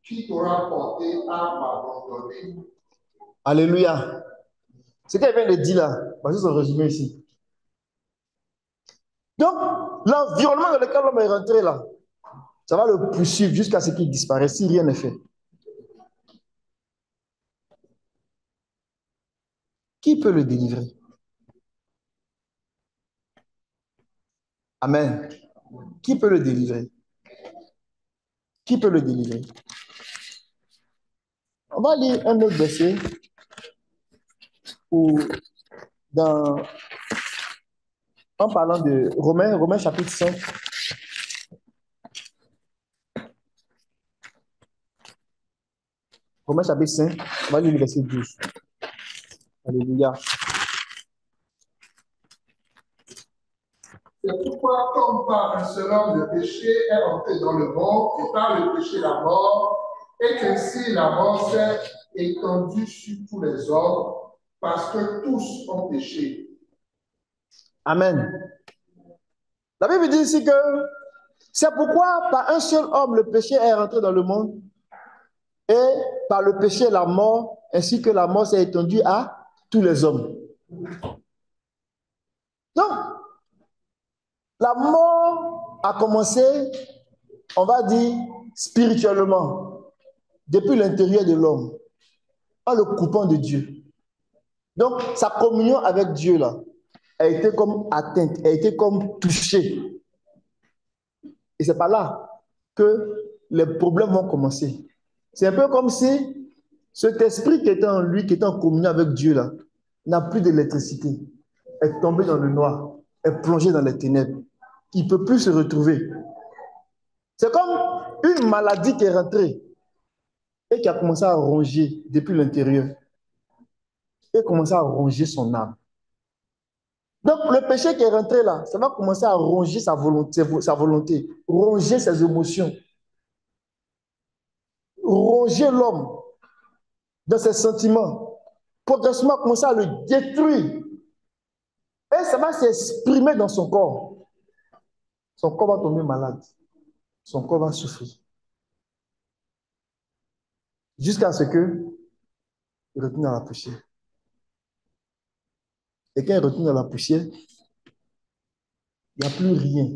qui t'aura porté à m'abandonner. Alléluia. Ce qu'elle vient de dire là, voici son résumé ici. Donc, l'environnement dans lequel l'homme est rentré là, ça va le poursuivre jusqu'à ce qu'il disparaisse si rien n'est fait. Qui peut le délivrer? Amen. Qui peut le délivrer? Qui peut le délivrer? On va lire un autre verset en parlant de Romains chapitre 5. Romains chapitre 5, on va lire le verset 12. Alléluia. C'est pourquoi, comme par un seul homme, le péché est entré dans le monde, et par le péché la mort, et qu'ainsi la mort s'est étendue sur tous les hommes, parce que tous ont péché. Amen. La Bible dit ici que c'est pourquoi par un seul homme le péché est rentré dans le monde, et par le péché la mort, ainsi que la mort s'est étendue à tous les hommes. Donc, la mort a commencé, on va dire, spirituellement, depuis l'intérieur de l'homme, en le coupant de Dieu. Donc, sa communion avec Dieu, là, a été comme atteinte, a été comme touchée. Et c'est par là que les problèmes vont commencer. C'est un peu comme si cet esprit qui était en lui, qui était en communion avec Dieu, là, n'a plus d'électricité, est tombé dans le noir, est plongé dans les ténèbres. Il ne peut plus se retrouver. C'est comme une maladie qui est rentrée et qui a commencé à ronger depuis l'intérieur. Et commencé à ronger son âme. Donc, le péché qui est rentré là, ça va commencer à ronger sa volonté, ronger ses émotions, ronger l'homme dans ses sentiments, progressivement commencer à le détruire. Et ça va s'exprimer dans son corps. Son corps va tomber malade. Son corps va souffrir. Jusqu'à ce qu'il retourne dans la poussière. Et quand il retourne dans la poussière, il n'y a plus rien.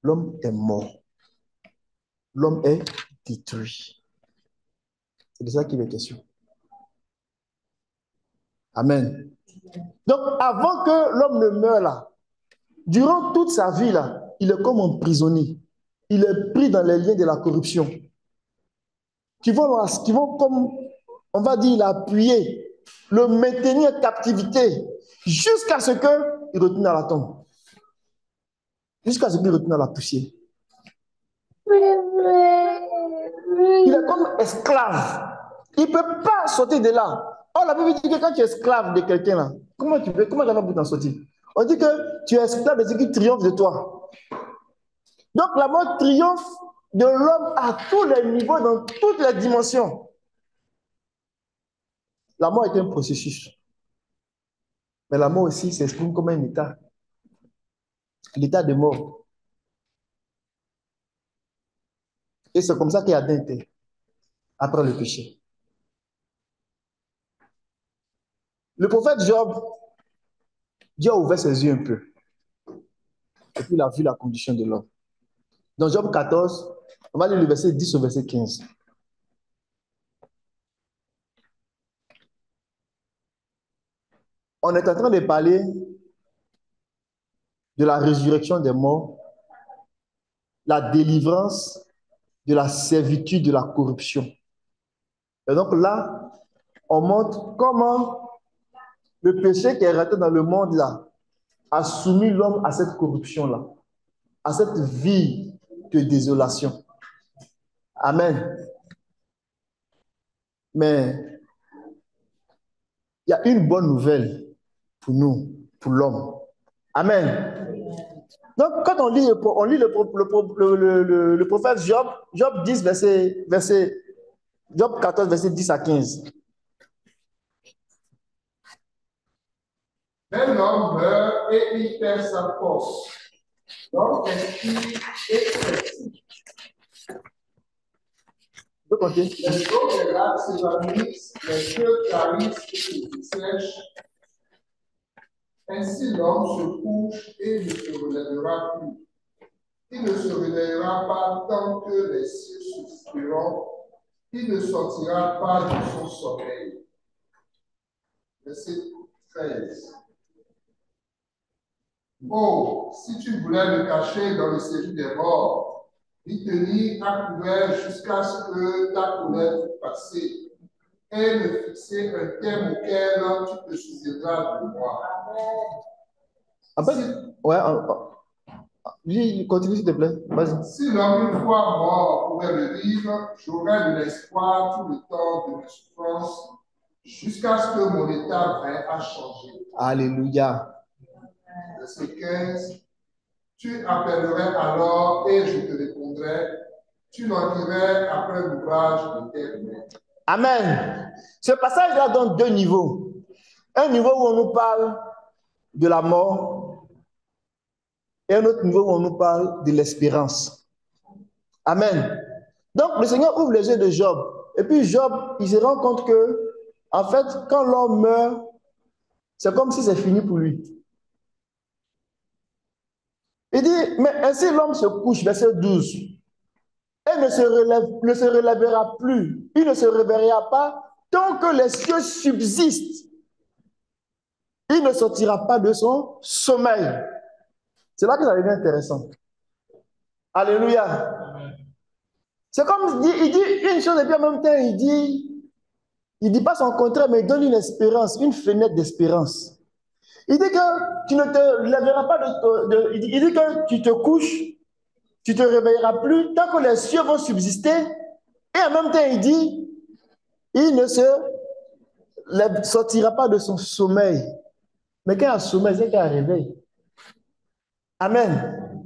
L'homme est mort. L'homme est détruit. C'est de ça qu'il est question. Amen. Donc, avant que l'homme ne meure là, durant toute sa vie là, il est comme emprisonné. Il est pris dans les liens de la corruption. Qui vont comme, on va dire, l'appuyer, le maintenir en captivité, jusqu'à ce qu'il retourne à la tombe. Jusqu'à ce qu'il retourne à la poussière. Il est comme esclave. Il ne peut pas sortir de là. Oh, la Bible dit que quand tu es esclave de quelqu'un là, comment tu vas t'en sortir? On dit que tu es esclave de ce qui triomphe de toi. Donc la mort triomphe de l'homme à tous les niveaux, dans toutes les dimensions. La mort est un processus. Mais la mort aussi s'exprime comme un état. L'état de mort. Et c'est comme ça qu'Adam était, après le péché. Le prophète Job, Dieu a ouvert ses yeux un peu. Et puis il a vu la condition de l'homme. Dans Job 14, on va lire le verset 10 au verset 15. On est en train de parler de la résurrection des morts, la délivrance de la servitude de la corruption. Et donc là, on montre comment le péché qui est rentré dans le monde là a soumis l'homme à cette corruption-là, à cette vie de désolation. Amen. Mais il y a une bonne nouvelle pour nous. pour l'homme. Amen. Donc, quand on lit le prophète Job, Job 10, Job 14, verset 10 à 15. Mais l'homme meurt et il perd sa force. L'homme inspire et sceptique. Les eaux des lacs s'évanouissent, les feux clarissent et se dessèchent. Ainsi l'homme se couche et ne se relèvera plus. Il ne se relèvera pas tant que les cieux subsisteront. Il ne sortira pas de son sommeil. Verset 13. Oh, si tu voulais me cacher dans le séjour des morts, m'y tenir à couvert jusqu'à ce que ta colère fût passée, et me fixer un terme auquel tu te souviendras de moi. Après, ouais, continue s'il te plaît. Vas-y. Si l'homme une fois mort pouvait le vivre, j'aurais de l'espoir tout le temps de mes souffrances, jusqu'à ce que mon état vienne à changer. Alléluia. Verset 15. Tu appellerais alors et je te répondrai. Tu n'en dirais après l'ouvrage de tes mains. Amen. Ce passage-là donne deux niveaux. Un niveau où on nous parle de la mort et un autre niveau où on nous parle de l'espérance. Amen. Donc, le Seigneur ouvre les yeux de Job. Et puis Job, il se rend compte que, en fait, quand l'homme meurt, c'est comme si c'est fini pour lui. Il dit, mais ainsi l'homme se couche, verset 12, et ne se relèvera plus. Il ne se réveillera pas tant que les cieux subsistent. Il ne sortira pas de son sommeil. C'est là que ça devient intéressant. Alléluia. C'est comme il dit une chose et puis en même temps il dit pas son contraire, mais il donne une espérance, une fenêtre d'espérance. Il dit que tu ne te lèveras pas il dit que tu te couches, tu te réveilleras plus tant que les cieux vont subsister. Et en même temps, il dit, il ne sortira pas de son sommeil. Mais quand il y a un sommeil, c'est qu'il y a un réveil. Amen.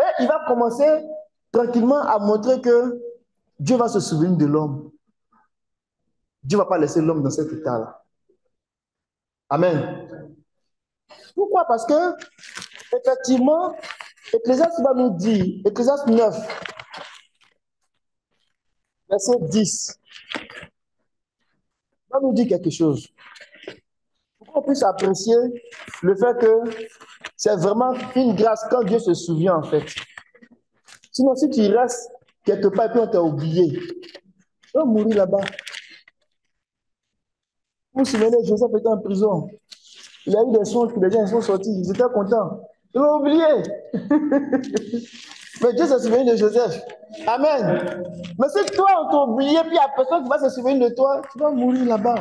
Et il va commencer tranquillement à montrer que Dieu va se souvenir de l'homme. Dieu ne va pas laisser l'homme dans cet état-là. Amen. Pourquoi? Parce que, effectivement, Ecclésiaste va nous dire, Ecclésiaste 9, verset 10, va nous dire quelque chose. Pour qu'on puisse apprécier le fait que c'est vraiment une grâce quand Dieu se souvient, en fait. Sinon, si tu restes quelque part et puis on t'a oublié, tu vas mourir là-bas. Vous vous souvenez, Joseph était en prison. Il a eu des songes que les gens sont sortis. Ils étaient contents. Ils l'ont oublié. Mais Dieu se souvient de Joseph. Amen. Mais si toi, on t'a oublié, puis il n'y a personne qui va se souvenir de toi, tu vas mourir là-bas.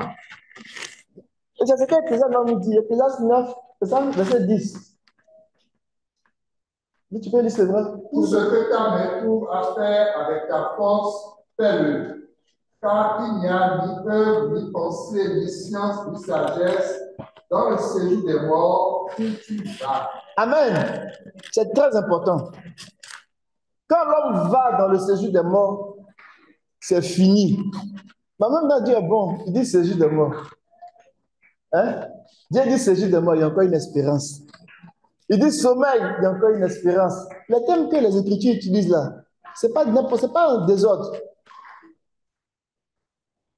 Et c'est ce qu'Ecclésiaste va nous dire. Ecclésiaste 9, c'est ça, verset 10. Mais tu peux lire, c'est vrai. Tout ce que ta main trouve à faire avec ta force, fais-le. Car il n'y a ni œuvre, ni pensée, ni science, ni sagesse dans le séjour des morts où tu vas. Amen. C'est très important. Quand l'homme va dans le séjour des morts, c'est fini. Mais même Dieu est bon. Il dit séjour des morts. Hein? Dieu dit séjour des morts, il y a encore une espérance. Il dit sommeil, il y a encore une espérance. Les thèmes que les Écritures utilisent là, ce n'est pas un désordre.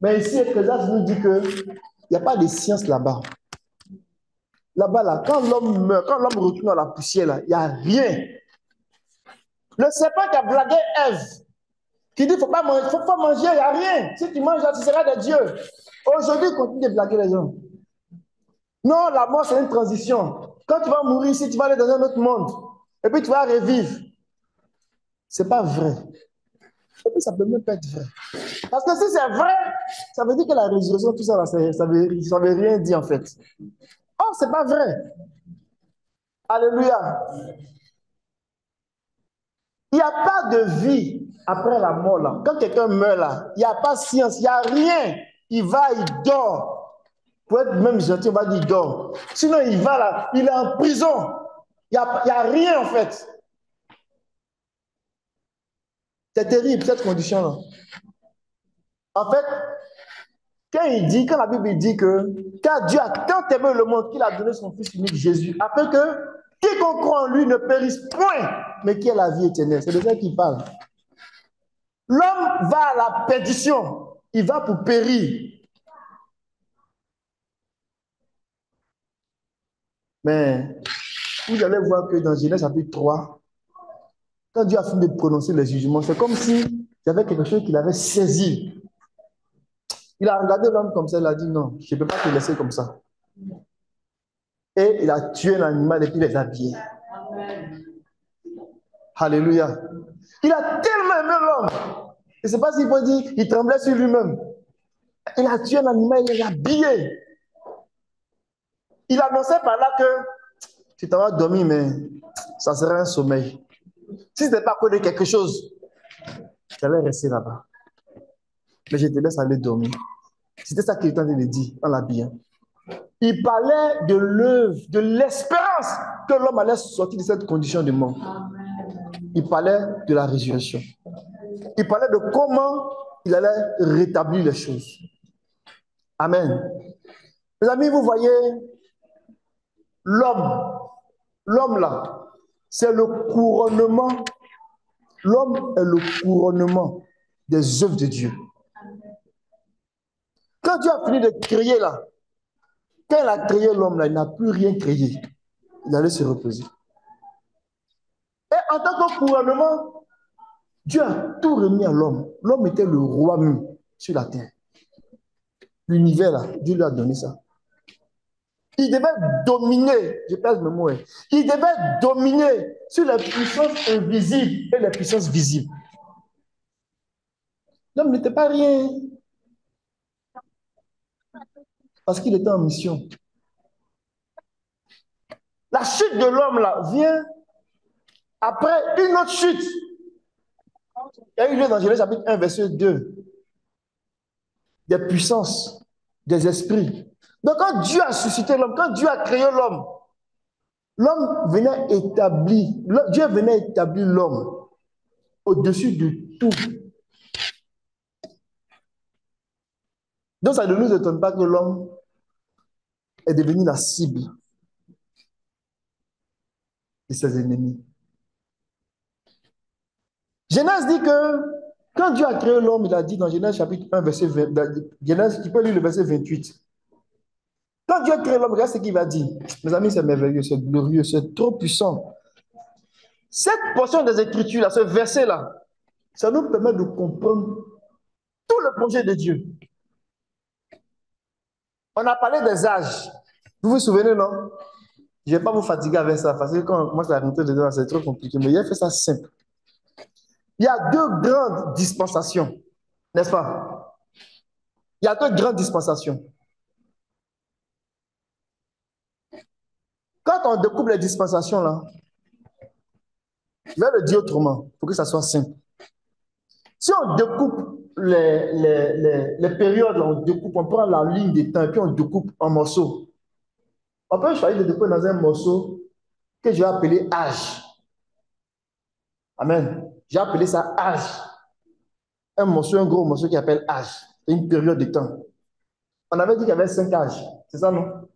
Mais ici, Ecclésiaste nous dit qu'il n'y a pas de science là-bas. Là-bas, là, quand l'homme meurt, quand l'homme retourne à la poussière, là, il n'y a rien. Le serpent qui a blagué Ève, qui dit qu'il ne faut pas manger, il n'y a rien. Si tu manges là, tu seras des dieux. Aujourd'hui, il continue de blaguer les gens. Non, la mort, c'est une transition. Quand tu vas mourir ici, tu vas aller dans un autre monde. Et puis tu vas revivre. Ce n'est pas vrai. Et puis ça ne peut même pas être vrai. Parce que si c'est vrai, ça veut dire que la résurrection, tout ça, ça veut rien dire en fait. Oh, ce n'est pas vrai. Alléluia. Il n'y a pas de vie après la mort là. Quand quelqu'un meurt là, il n'y a pas de science, il n'y a rien. Il va, il dort. Pour être même gentil, on va dire dors. Sinon, il va là, il est en prison. Il n'y a rien en fait. C'est terrible cette condition-là. En fait, quand la Bible dit que car Dieu a tant aimé le monde qu'il a donné son Fils unique Jésus, afin que quiconque croit en lui ne périsse point, mais qu'il ait la vie éternelle. C'est de ça qu'il parle. L'homme va à la perdition, il va pour périr. Mais vous allez voir que dans Genèse chapitre 3, quand Dieu a fini de prononcer les jugements, c'est comme si il y avait quelque chose qu'il avait saisi. Il a regardé l'homme comme ça, il a dit non, je ne peux pas te laisser comme ça. Et il a tué l'animal et puis il les a habillés. Alléluia. Il a tellement aimé l'homme. Je ne sais pas s'il faut dire, il tremblait sur lui-même. Il a tué un animal, il les a habillés. Il annonçait par là que tu t'en vas dormir, mais ça serait un sommeil. Si ce n'était pas connu quelque chose, j'allais rester là-bas. Mais je te laisse aller dormir. C'était ça qu'il était en train de dire en l'habillant. Il parlait de l'œuvre, de l'espérance que l'homme allait sortir de cette condition de mort. Il parlait de la résurrection. Il parlait de comment il allait rétablir les choses. Amen. Mes amis, vous voyez, l'homme là, c'est le couronnement. L'homme est le couronnement des œuvres de Dieu. Quand Dieu a fini de créer là, quand il a créé l'homme là, il n'a plus rien créé. Il allait se reposer. Et en tant que couronnement, Dieu a tout remis à l'homme. L'homme était le roi même sur la terre. L'univers là, Dieu lui a donné ça. Il devait dominer, je pèse mes mots, il devait dominer sur les puissances invisibles et les puissances visibles. L'homme n'était pas rien. Parce qu'il était en mission. La chute de l'homme là vient après une autre chute. Il y a eu lieu dans Genèse chapitre 1, verset 2. Des puissances, des esprits. Donc quand Dieu a suscité l'homme, quand Dieu a créé l'homme, l'homme venait établir, Dieu venait établir l'homme au-dessus de tout. Donc ça ne nous étonne pas que l'homme est devenu la cible de ses ennemis. Genèse dit que quand Dieu a créé l'homme, il a dit dans Genèse chapitre 1, verset 20, Genèse, tu peux lire le verset 28. Quand Dieu a créé l'homme, regarde ce qu'il va dire. Mes amis, c'est merveilleux, c'est glorieux, c'est trop puissant. Cette portion des Écritures, là, ce verset-là, ça nous permet de comprendre tout le projet de Dieu. On a parlé des âges. Vous vous souvenez, non? Je ne vais pas vous fatiguer avec ça, parce que quand on commence à rentrer dedans, c'est trop compliqué. Mais il a fait ça simple. Il y a deux grandes dispensations, n'est-ce pas? Il y a deux grandes dispensations. Quand on découpe les dispensations, là, je vais le dire autrement, pour que ça soit simple. Si on découpe les périodes, là, on prend la ligne des temps et puis on découpe en morceaux. On peut choisir de découper dans un morceau que je vais appeler âge. Amen. J'ai appelé ça âge. Un morceau, un gros morceau qui appelle âge. C'est une période de temps. On avait dit qu'il y avait 5 âges. C'est ça, non?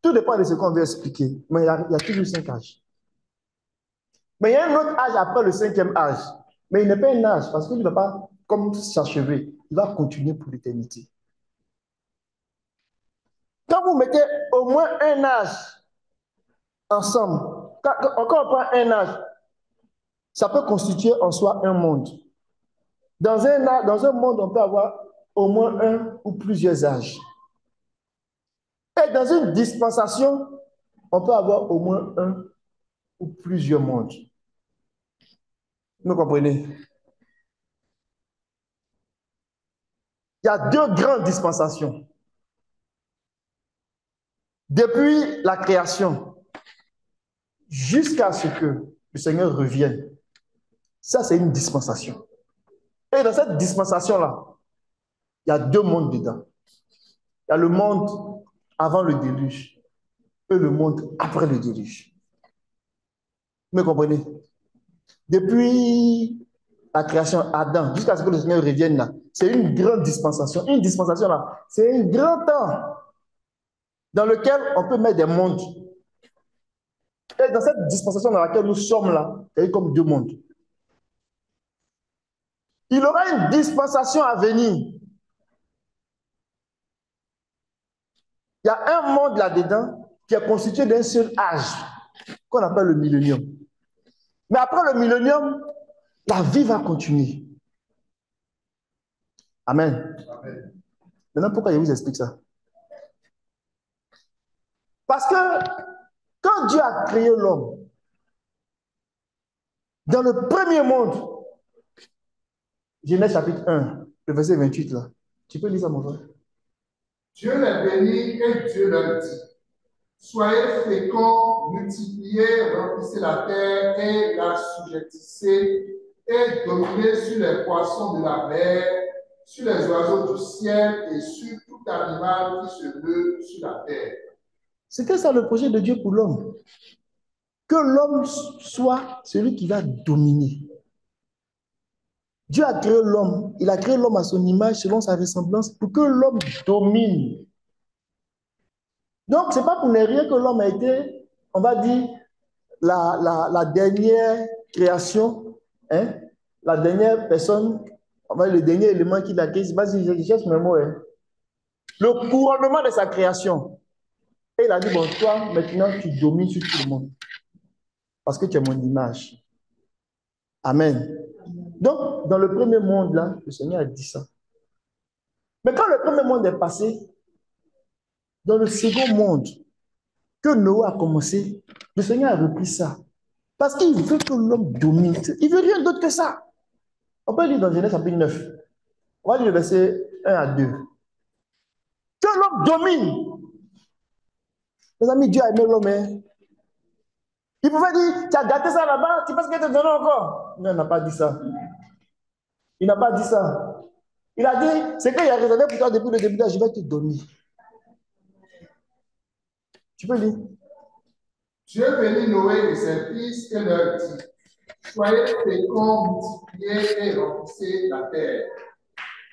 Tout dépend de ce qu'on veut expliquer. Mais il y a toujours 5 âges. Mais il y a un autre âge après le 5e âge. Mais il n'est pas un âge parce qu'il ne va pas comme s'achever. Il va continuer pour l'éternité. Quand vous mettez au moins un âge ensemble, quand on prend un âge, ça peut constituer en soi un monde. Dans un monde, on peut avoir au moins un ou plusieurs âges. Et dans une dispensation, on peut avoir au moins un ou plusieurs mondes. Vous comprenez? Il y a deux grandes dispensations. Depuis la création, jusqu'à ce que le Seigneur revienne. Ça, c'est une dispensation. Et dans cette dispensation-là, il y a deux mondes dedans. Il y a le monde avant le déluge et le monde après le déluge. Vous me comprenez? Depuis la création Adam, jusqu'à ce que le Seigneur revienne là, c'est une grande dispensation. Une dispensation là, c'est un grand temps dans lequel on peut mettre des mondes. Et dans cette dispensation dans laquelle nous sommes là, il y a comme deux mondes. Il y aura une dispensation à venir. Il y a un monde là-dedans qui est constitué d'un seul âge, qu'on appelle le millénium. Mais après le millénium, la vie va continuer. Amen. Amen. Maintenant, pourquoi je vous explique ça? Parce que quand Dieu a créé l'homme, dans le premier monde, Genèse chapitre 1, le verset 28 là. Tu peux lire ça, mon frère? Dieu les bénit et Dieu leur dit: soyez féconds, multipliez, remplissez la terre et la sujettissez, et dominez sur les poissons de la mer, sur les oiseaux du ciel et sur tout animal qui se meut sur la terre. C'était ça le projet de Dieu pour l'homme. Que l'homme soit celui qui va dominer. Dieu a créé l'homme. Il a créé l'homme à son image, selon sa ressemblance, pour que l'homme domine. Donc, ce n'est pas pour ne rien que l'homme a été, on va dire, la dernière création, hein, la dernière personne, on va dire, le dernier élément qu'il a créé. Vas-y, je cherche mes mots. Hein. Le couronnement de sa création. Et il a dit, bon, toi, maintenant, tu domines sur tout le monde. Parce que tu es mon image. Amen. Donc, dans le premier monde, là, le Seigneur a dit ça. Mais quand le premier monde est passé, dans le second monde, que Noé a commencé, le Seigneur a repris ça. Parce qu'il veut que l'homme domine. Il ne veut rien d'autre que ça. On peut lire dans Genèse chapitre 9. On va lire le verset 1 à 2. Que l'homme domine. Mes amis, Dieu a aimé l'homme. Hein? Il pouvait dire, tu as gâté ça là-bas, tu penses qu'il te donne encore? Non, il n'a pas dit ça. Il n'a pas dit ça. Il a dit, c'est qu'il a réservé pour toi depuis le début, je vais te donner. Tu peux lire. Dieu bénit Noé et ses fils et leur dit: soyez féconds, multipliez et remplissez la terre.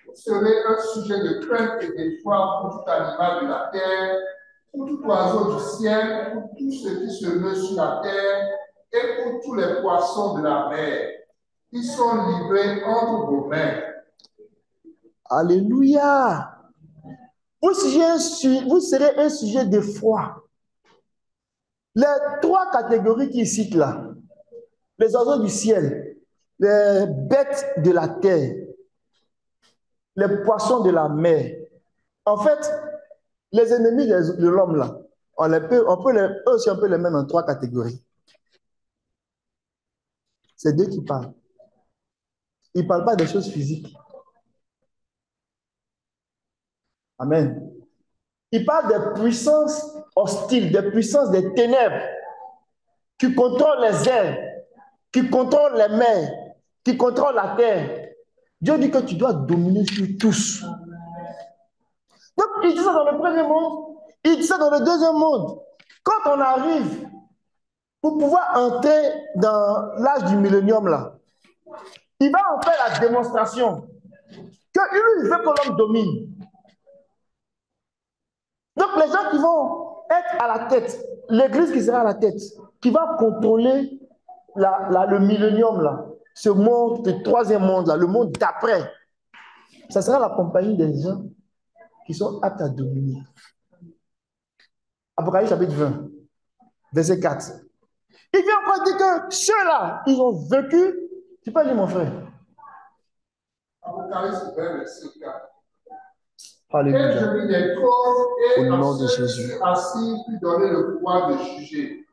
Vous serez un sujet de crainte et d'effroi pour tout animal de la terre, pour tout oiseau du ciel, pour tout ce qui se meut sur la terre et pour tous les poissons de la mer. Ils sont livrés entre vos mains. Alléluia. Vous serez un sujet d'effroi. Les trois catégories qu'il cite là, les oiseaux du ciel, les bêtes de la terre, les poissons de la mer. En fait, les ennemis de l'homme là, eux aussi on peut les mettre en trois catégories. C'est Dieu qui parle. Il ne parle pas des choses physiques. Amen. Il parle des puissances hostiles, des puissances des ténèbres qui contrôlent les airs, qui contrôlent les mers, qui contrôlent la terre. Dieu dit que tu dois dominer sur tous. Donc, il dit ça dans le premier monde, il dit ça dans le deuxième monde. Quand on arrive pour pouvoir entrer dans l'âge du millénium, là, il va en faire la démonstration que lui, il veut que l'homme domine. Donc, les gens qui vont être à la tête, l'église qui sera à la tête, qui va contrôler le millénium, là, ce monde, le troisième monde, là, le monde d'après, ça sera la compagnie des gens qui sont aptes à dominer. Apocalypse chapitre 20, verset 4. Il vient encore dire que ceux-là, ils ont vécu. Tu peux lire, mon frère. Apocalypse 20, verset 4. Alléluia. Et je vis des trônes et au nom à de ceux Jésus. qui assis puis donner le pouvoir de juger.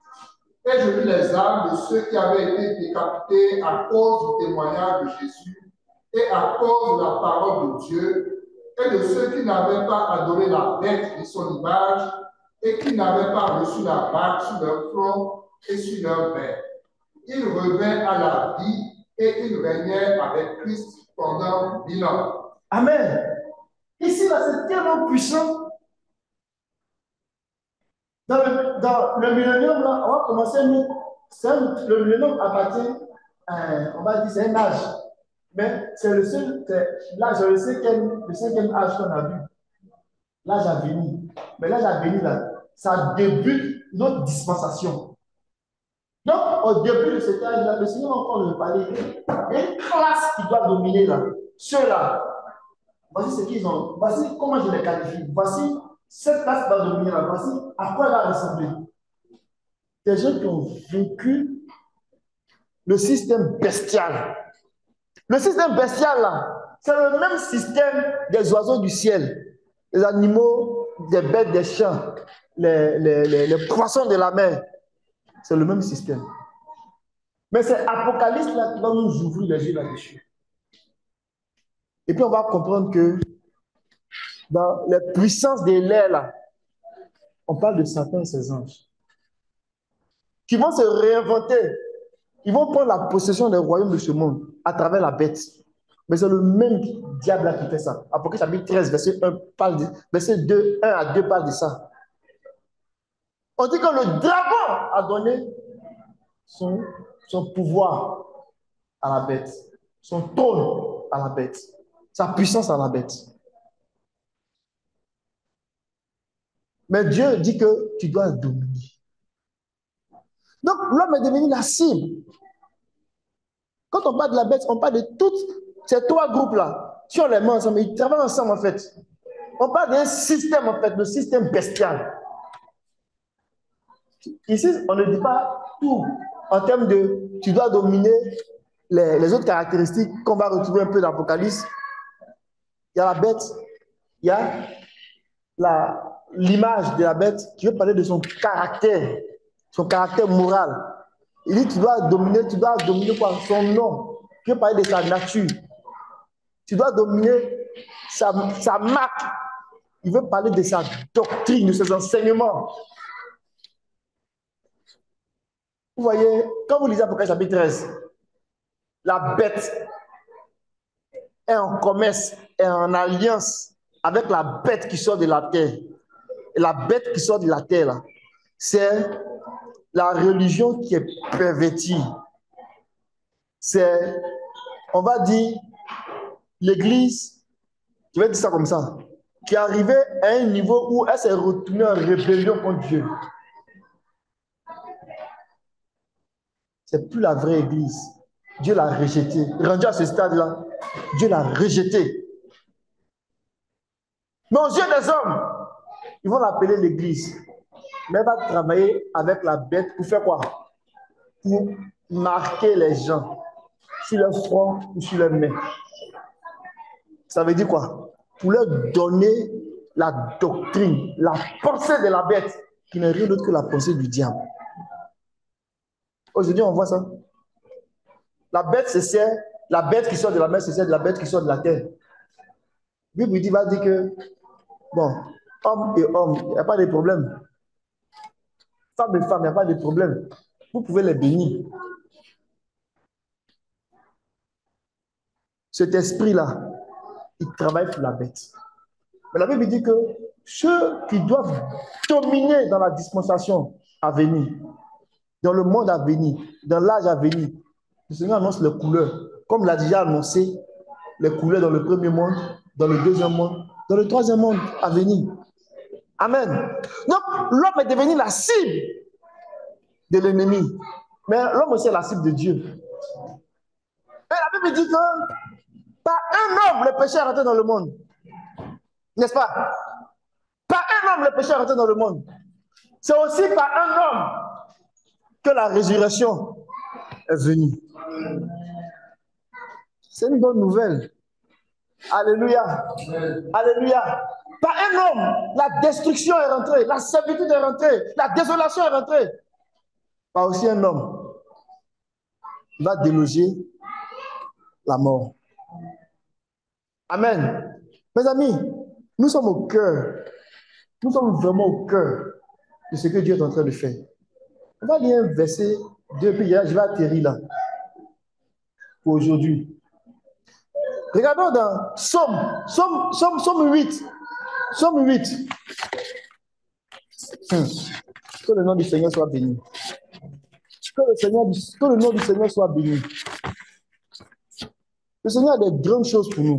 Et je vis les âmes de ceux qui avaient été décapités à cause du témoignage de Jésus et à cause de la parole de Dieu, et de ceux qui n'avaient pas adoré la bête de son image et qui n'avaient pas reçu la marque sur leur front et sur leur main. Ils revinrent à la vie et ils régnèrent avec Christ pendant 1000 ans. Amen. Ici, là, c'est tellement puissant Dans le millénium, là, on va commencer, le millénium appartient, on va dire, c'est un âge. Mais c'est le seul, l'âge, le cinquième âge qu'on a vu. L'âge à venir. Mais l'âge à venir, là, ça débute notre dispensation. Donc, au début de cet âge-là, le Seigneur encore nous parler. Il y a une classe qui doit dominer là. Ceux-là, voici ce qu'ils ont. Voici comment je les qualifie. Voici cette classe qui va dominer là. Voici à quoi elle va ressembler. Des gens qui ont vécu le système bestial. Le système bestial là, c'est le même système des oiseaux du ciel, les animaux, des bêtes, des champs, les poissons de la mer. C'est le même système. Mais c'est Apocalypse là qui va nous ouvrir les yeux là-dessus. Et puis on va comprendre que dans les puissances de l'air là, on parle de Satan et ses anges qui vont se réinventer. Ils vont prendre la possession des royaumes de ce monde à travers la bête. Mais c'est le même diable là qui fait ça. Apocalypse chapitre 13, verset 1, verset 2, 1 à 2 parle de ça. On dit que le dragon a donné son pouvoir à la bête, son trône à la bête, sa puissance à la bête. Mais Dieu dit que tu dois dominer. Donc l'homme est devenu la cible. Quand on parle de la bête, on parle de toutes ces trois groupes-là. Si on les met ensemble, ils travaillent ensemble en fait. On parle d'un système en fait, le système bestial. Ici, on ne dit pas tout en termes de tu dois dominer les autres caractéristiques qu'on va retrouver un peu dans l'Apocalypse. Il y a la bête, il y a l'image de la bête qui veut parler de son caractère moral. Il dit tu dois dominer quoi? Son nom, qui veut parler de sa nature. Tu dois dominer sa marque. Il veut parler de sa doctrine, de ses enseignements. Vous voyez, quand vous lisez Apocalypse chapitre 13, la bête est en commerce, est en alliance avec la bête qui sort de la terre. Et la bête qui sort de la terre, c'est la religion qui est pervertie. C'est, on va dire, l'église, je vais dire ça comme ça, qui est arrivée à un niveau où elle s'est retournée en rébellion contre Dieu. C'est plus la vraie église. Dieu l'a rejetée. Rendu à ce stade-là, Dieu l'a rejetée. Mais aux yeux des hommes, ils vont l'appeler l'église. Mais elle va travailler avec la bête pour faire quoi? Pour marquer les gens sur leur front ou sur leurs mains. Ça veut dire quoi? Pour leur donner la doctrine, la pensée de la bête, qui n'est rien d'autre que la pensée du diable. Aujourd'hui, on voit ça. La bête se sert, la bête qui sort de la mer se sert de la bête qui sort de la terre. La Bible va dire que, bon, homme et homme, il n'y a pas de problème. Femme et femme, il n'y a pas de problème. Vous pouvez les bénir. Cet esprit-là, il travaille pour la bête. Mais la Bible dit que ceux qui doivent dominer dans la dispensation à venir, dans le monde à venir, dans l'âge à venir, le Seigneur annonce les couleurs, comme l'a déjà annoncé les couleurs dans le premier monde, dans le deuxième monde, dans le troisième monde à venir. Amen. Donc, l'homme est devenu la cible de l'ennemi. Mais l'homme aussi est la cible de Dieu. Et la Bible dit que par un homme, le péché est rentré dans le monde. N'est-ce pas? Par un homme, le péché est rentré dans le monde. C'est aussi par un homme que la résurrection est venue. C'est une bonne nouvelle. Alléluia. Alléluia. Par un homme, la destruction est rentrée, la servitude est rentrée, la désolation est rentrée. Par aussi un homme, il va déloger la mort. Amen. Mes amis, nous sommes au cœur. Nous sommes vraiment au cœur de ce que Dieu est en train de faire. On va lire un verset 2, puis je vais atterrir là pour aujourd'hui. Regardons dans Somme 8. Somme 8. Que le nom du Seigneur soit béni. Que le nom du Seigneur soit béni. Le Seigneur a des grandes choses pour nous.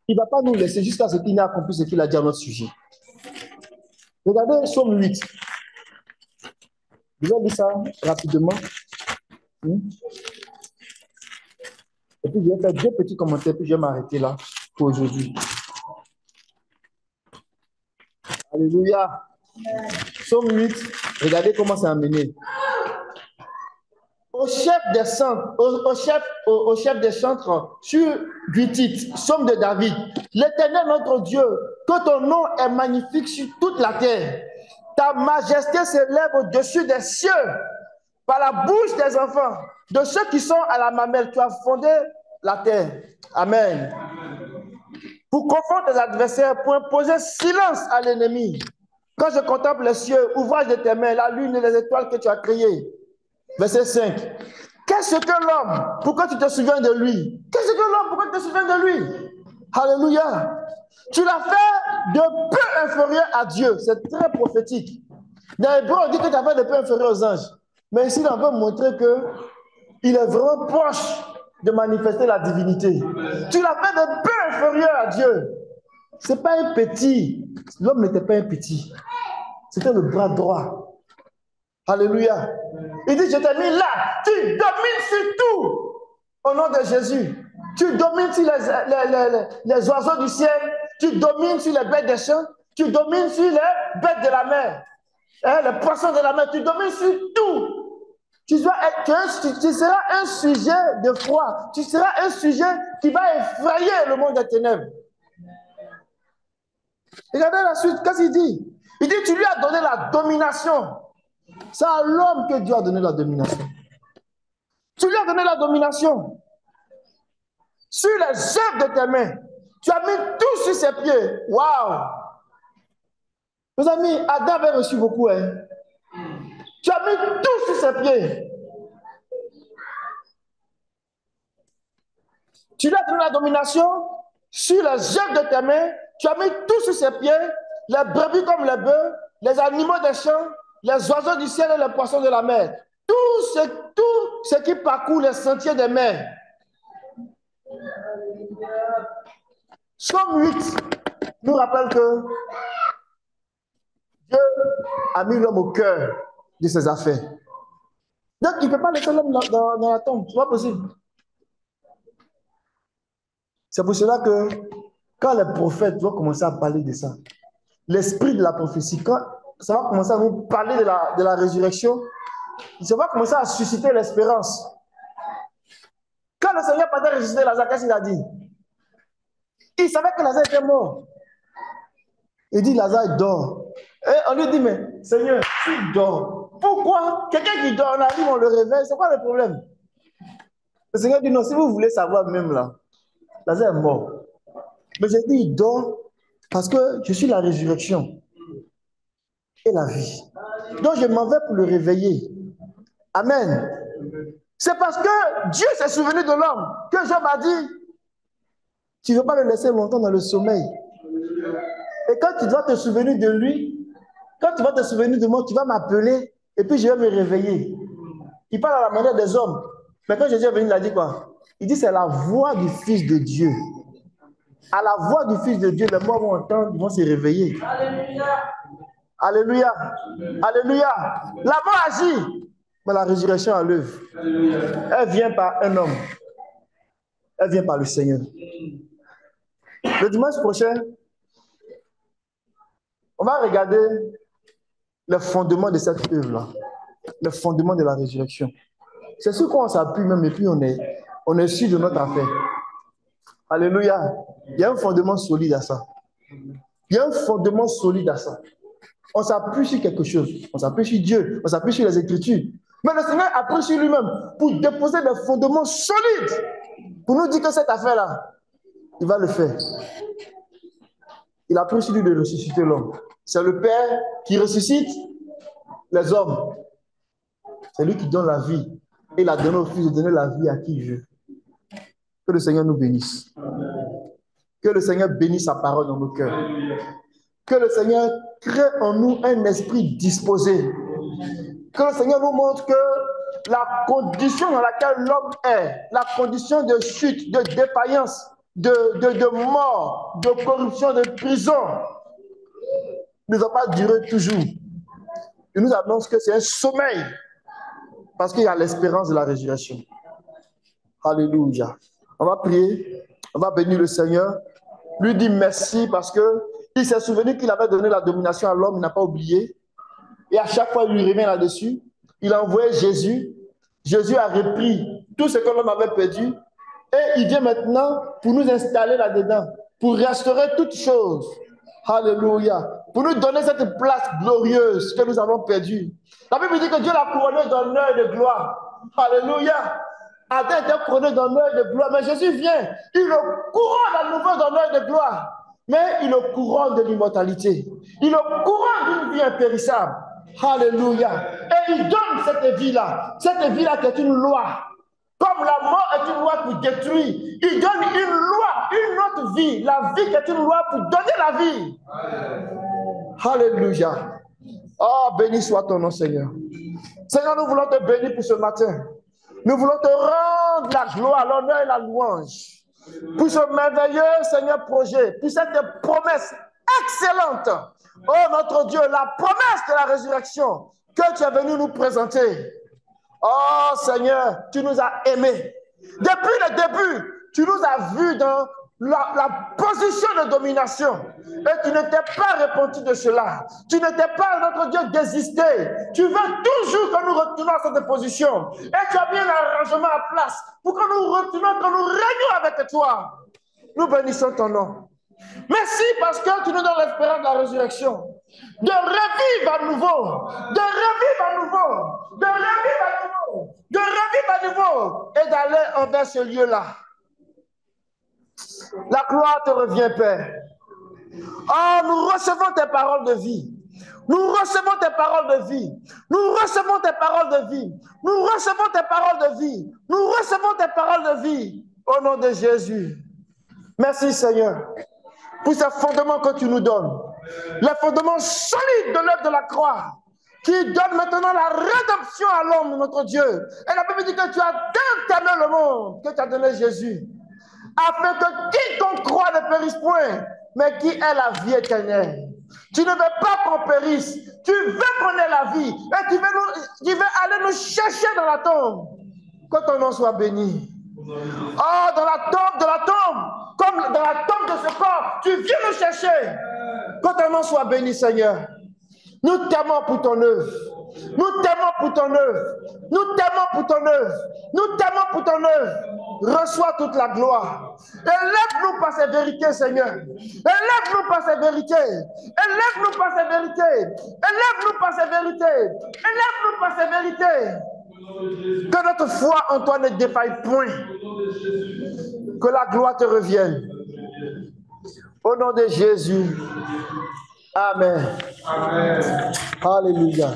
Il ne va pas nous laisser jusqu'à ce qu'il n'ait accompli ce qu'il a dit à notre sujet. Regardez Psaume 8. Je vais lire ça rapidement. Et puis je vais faire 2 petits commentaires, puis je vais m'arrêter là pour aujourd'hui. Alléluia. Psaume 8, regardez comment c'est amené. Au chef des chantres, sur du titre, Psaume de David. L'Éternel notre Dieu, que ton nom est magnifique sur toute la terre. Ta majesté s'élève au-dessus des cieux. Par la bouche des enfants, de ceux qui sont à la mamelle, tu as fondé la terre. Amen. Pour confondre tes adversaires, pour imposer silence à l'ennemi. Quand je contemple les cieux, ouvrage de tes mains, la lune et les étoiles que tu as créées. Verset 5. Qu'est-ce que l'homme? Pourquoi tu te souviens de lui? Qu'est-ce que l'homme? Pourquoi tu te souviens de lui? Alléluia. Tu l'as fait de peu inférieur à Dieu. C'est très prophétique. Dans l'hébreu, on dit que tu as fait de peu inférieur aux anges. Mais ici, on veut montrer qu'il est vraiment proche de manifester la divinité. Tu l'as fait de peu inférieur à Dieu. Ce n'est pas un petit. L'homme n'était pas un petit. C'était le bras droit. Alléluia. Il dit, je t'ai mis là. Tu domines sur tout. Au nom de Jésus. Tu domines sur les oiseaux du ciel. Tu domines sur les bêtes des champs. Tu domines sur les bêtes de la mer. Les poissons de la mer. Tu domines sur tout. Tu seras un sujet de froid. Tu seras un sujet qui va effrayer le monde des ténèbres. Regardez la suite, qu'est-ce qu'il dit? Il dit, tu lui as donné la domination. C'est à l'homme que Dieu a donné la domination. Tu lui as donné la domination. Sur les œuvres de tes mains. Tu as mis tout sur ses pieds. Waouh! Mes amis, Adam avait reçu beaucoup. Tu as mis tout sur ses pieds. Tu lui as donné la domination sur les œuvres de tes mains. Tu as mis tout sur ses pieds. Les brebis comme les bœufs, les animaux des champs, les oiseaux du ciel et les poissons de la mer. Tout ce qui parcourt les sentiers des mers. Psaume 8 nous rappelle que Dieu a mis l'homme au cœur de ses affaires. Donc, il ne peut pas laisser l'homme dans la tombe. Ce n'est pas possible. C'est pour cela que quand les prophètes vont commencer à parler de ça, l'esprit de la prophétie, quand ça va commencer à nous parler de la résurrection, ça va commencer à susciter l'espérance. Quand le Seigneur partait ressusciter Lazare, qu'est-ce qu'il a dit? Il savait que Lazare était mort. Il dit, Lazare dort. Et on lui dit, mais Seigneur, tu dors. Pourquoi? Quelqu'un qui dort, on arrive, on le réveille, c'est quoi le problème? Le Seigneur dit, non, si vous voulez savoir même là, Lazare est mort. Mais j'ai dit, il dort parce que je suis la résurrection et la vie. Donc je m'en vais pour le réveiller. Amen. C'est parce que Dieu s'est souvenu de l'homme que Job a dit, tu ne veux pas le laisser longtemps dans le sommeil. Et quand tu dois te souvenir de lui, quand tu vas te souvenir de moi, tu vas m'appeler et puis je vais me réveiller. Il parle à la manière des hommes. Mais quand Jésus est venu, il a dit quoi? Il dit c'est la voix du Fils de Dieu. À la voix du Fils de Dieu, les morts vont entendre, ils vont se réveiller. Alléluia. Alléluia. Alléluia. La mort agit, mais la résurrection à l'œuvre. Elle vient par un homme. Elle vient par le Seigneur. Le dimanche prochain, on va regarder le fondement de cette œuvre-là. Le fondement de la résurrection. C'est sur quoi on s'appuie même et puis on est sûr de notre affaire. Alléluia. Il y a un fondement solide à ça. Il y a un fondement solide à ça. On s'appuie sur quelque chose. On s'appuie sur Dieu. On s'appuie sur les Écritures. Mais le Seigneur appuie sur lui-même pour déposer des fondements solides. Pour nous dire que cette affaire-là, il va le faire. Il appuie sur lui de ressusciter l'homme. C'est le Père qui ressuscite les hommes. C'est lui qui donne la vie. Et il a donné au Fils de donner la vie à qui il veut. Que le Seigneur nous bénisse. Que le Seigneur bénisse sa parole dans nos cœurs. Que le Seigneur crée en nous un esprit disposé. Que le Seigneur nous montre que la condition dans laquelle l'homme est, la condition de chute, de défaillance, de mort, de corruption, de prison, ne va pas durer toujours. Il nous annonce que c'est un sommeil, parce qu'il y a l'espérance de la résurrection. Alléluia. On va prier, on va bénir le Seigneur, lui dire merci parce qu'il s'est souvenu qu'il avait donné la domination à l'homme, il n'a pas oublié. Et à chaque fois, il lui revient là-dessus. Il a envoyé Jésus. Jésus a repris tout ce que l'homme avait perdu. Et il vient maintenant pour nous installer là-dedans, pour restaurer toutes choses. Alléluia. Pour nous donner cette place glorieuse que nous avons perdue. La Bible dit que Dieu l'a couronné d'honneur et de gloire. Alléluia. Adam était couronné d'honneur et de gloire. Mais Jésus vient. Il le couronne à nouveau d'honneur et de gloire. Mais il le couronne de l'immortalité. Il le couronne d'une vie impérissable. Alléluia. Et il donne cette vie-là. Cette vie-là qui est une loi. Comme la mort est une loi pour détruire, il donne une loi, une autre vie. La vie qui est une loi pour donner la vie. Alléluia. Oh, béni soit ton nom, Seigneur. Seigneur, nous voulons te bénir pour ce matin. Nous voulons te rendre la gloire, l'honneur et la louange. Pour ce merveilleux, Seigneur, projet. Pour cette promesse excellente. Oh, notre Dieu, la promesse de la résurrection que tu es venu nous présenter. Oh Seigneur, tu nous as aimés. Depuis le début, tu nous as vus dans la position de domination. Et tu ne t'es pas repenti de cela. Tu ne t'es pas, notre Dieu, désisté. Tu veux toujours que nous retournions à cette position. Et tu as mis l'arrangement à place pour que nous retournions, que nous régnions avec toi. Nous bénissons ton nom. Merci parce que tu nous donnes l'espérance de la résurrection. De revivre à nouveau. De revivre à nouveau. De revivre à nouveau. De revivre à nouveau. Et d'aller envers ce lieu-là. La gloire te revient, Père. Oh, nous recevons tes paroles de vie. Nous recevons tes paroles de vie. Nous recevons tes paroles de vie. Nous recevons tes paroles de vie. Nous recevons tes paroles de vie. Au nom de Jésus. Merci, Seigneur, pour ces fondements que tu nous donnes. Les fondements solides de l'œuvre de la croix, qui donne maintenant la rédemption à l'homme, notre Dieu. Et la Bible dit que tu as tant aimé le monde, que tu as donné Jésus, afin que quiconque croit ne périsse point, mais qui ait la vie éternelle. Tu ne veux pas qu'on périsse, tu veux qu'on ait la vie, et tu veux aller nous chercher dans la tombe. Que ton nom soit béni. Oh, dans la tombe, comme dans la tombe de ce corps, tu viens nous chercher. Que ton nom soit béni, Seigneur. Nous t'aimons pour ton œuvre. Nous t'aimons pour ton œuvre. Nous t'aimons pour ton œuvre. Nous t'aimons pour ton œuvre. Reçois toute la gloire. Élève-nous par ces vérités, Seigneur. Élève-nous par ces vérités. Élève-nous par ces vérités. Élève-nous par ces vérités. Élève-nous par ces vérités. Que notre foi en toi ne défaille point. Que la gloire te revienne. Au nom de Jésus. Amen. Amen. Alléluia.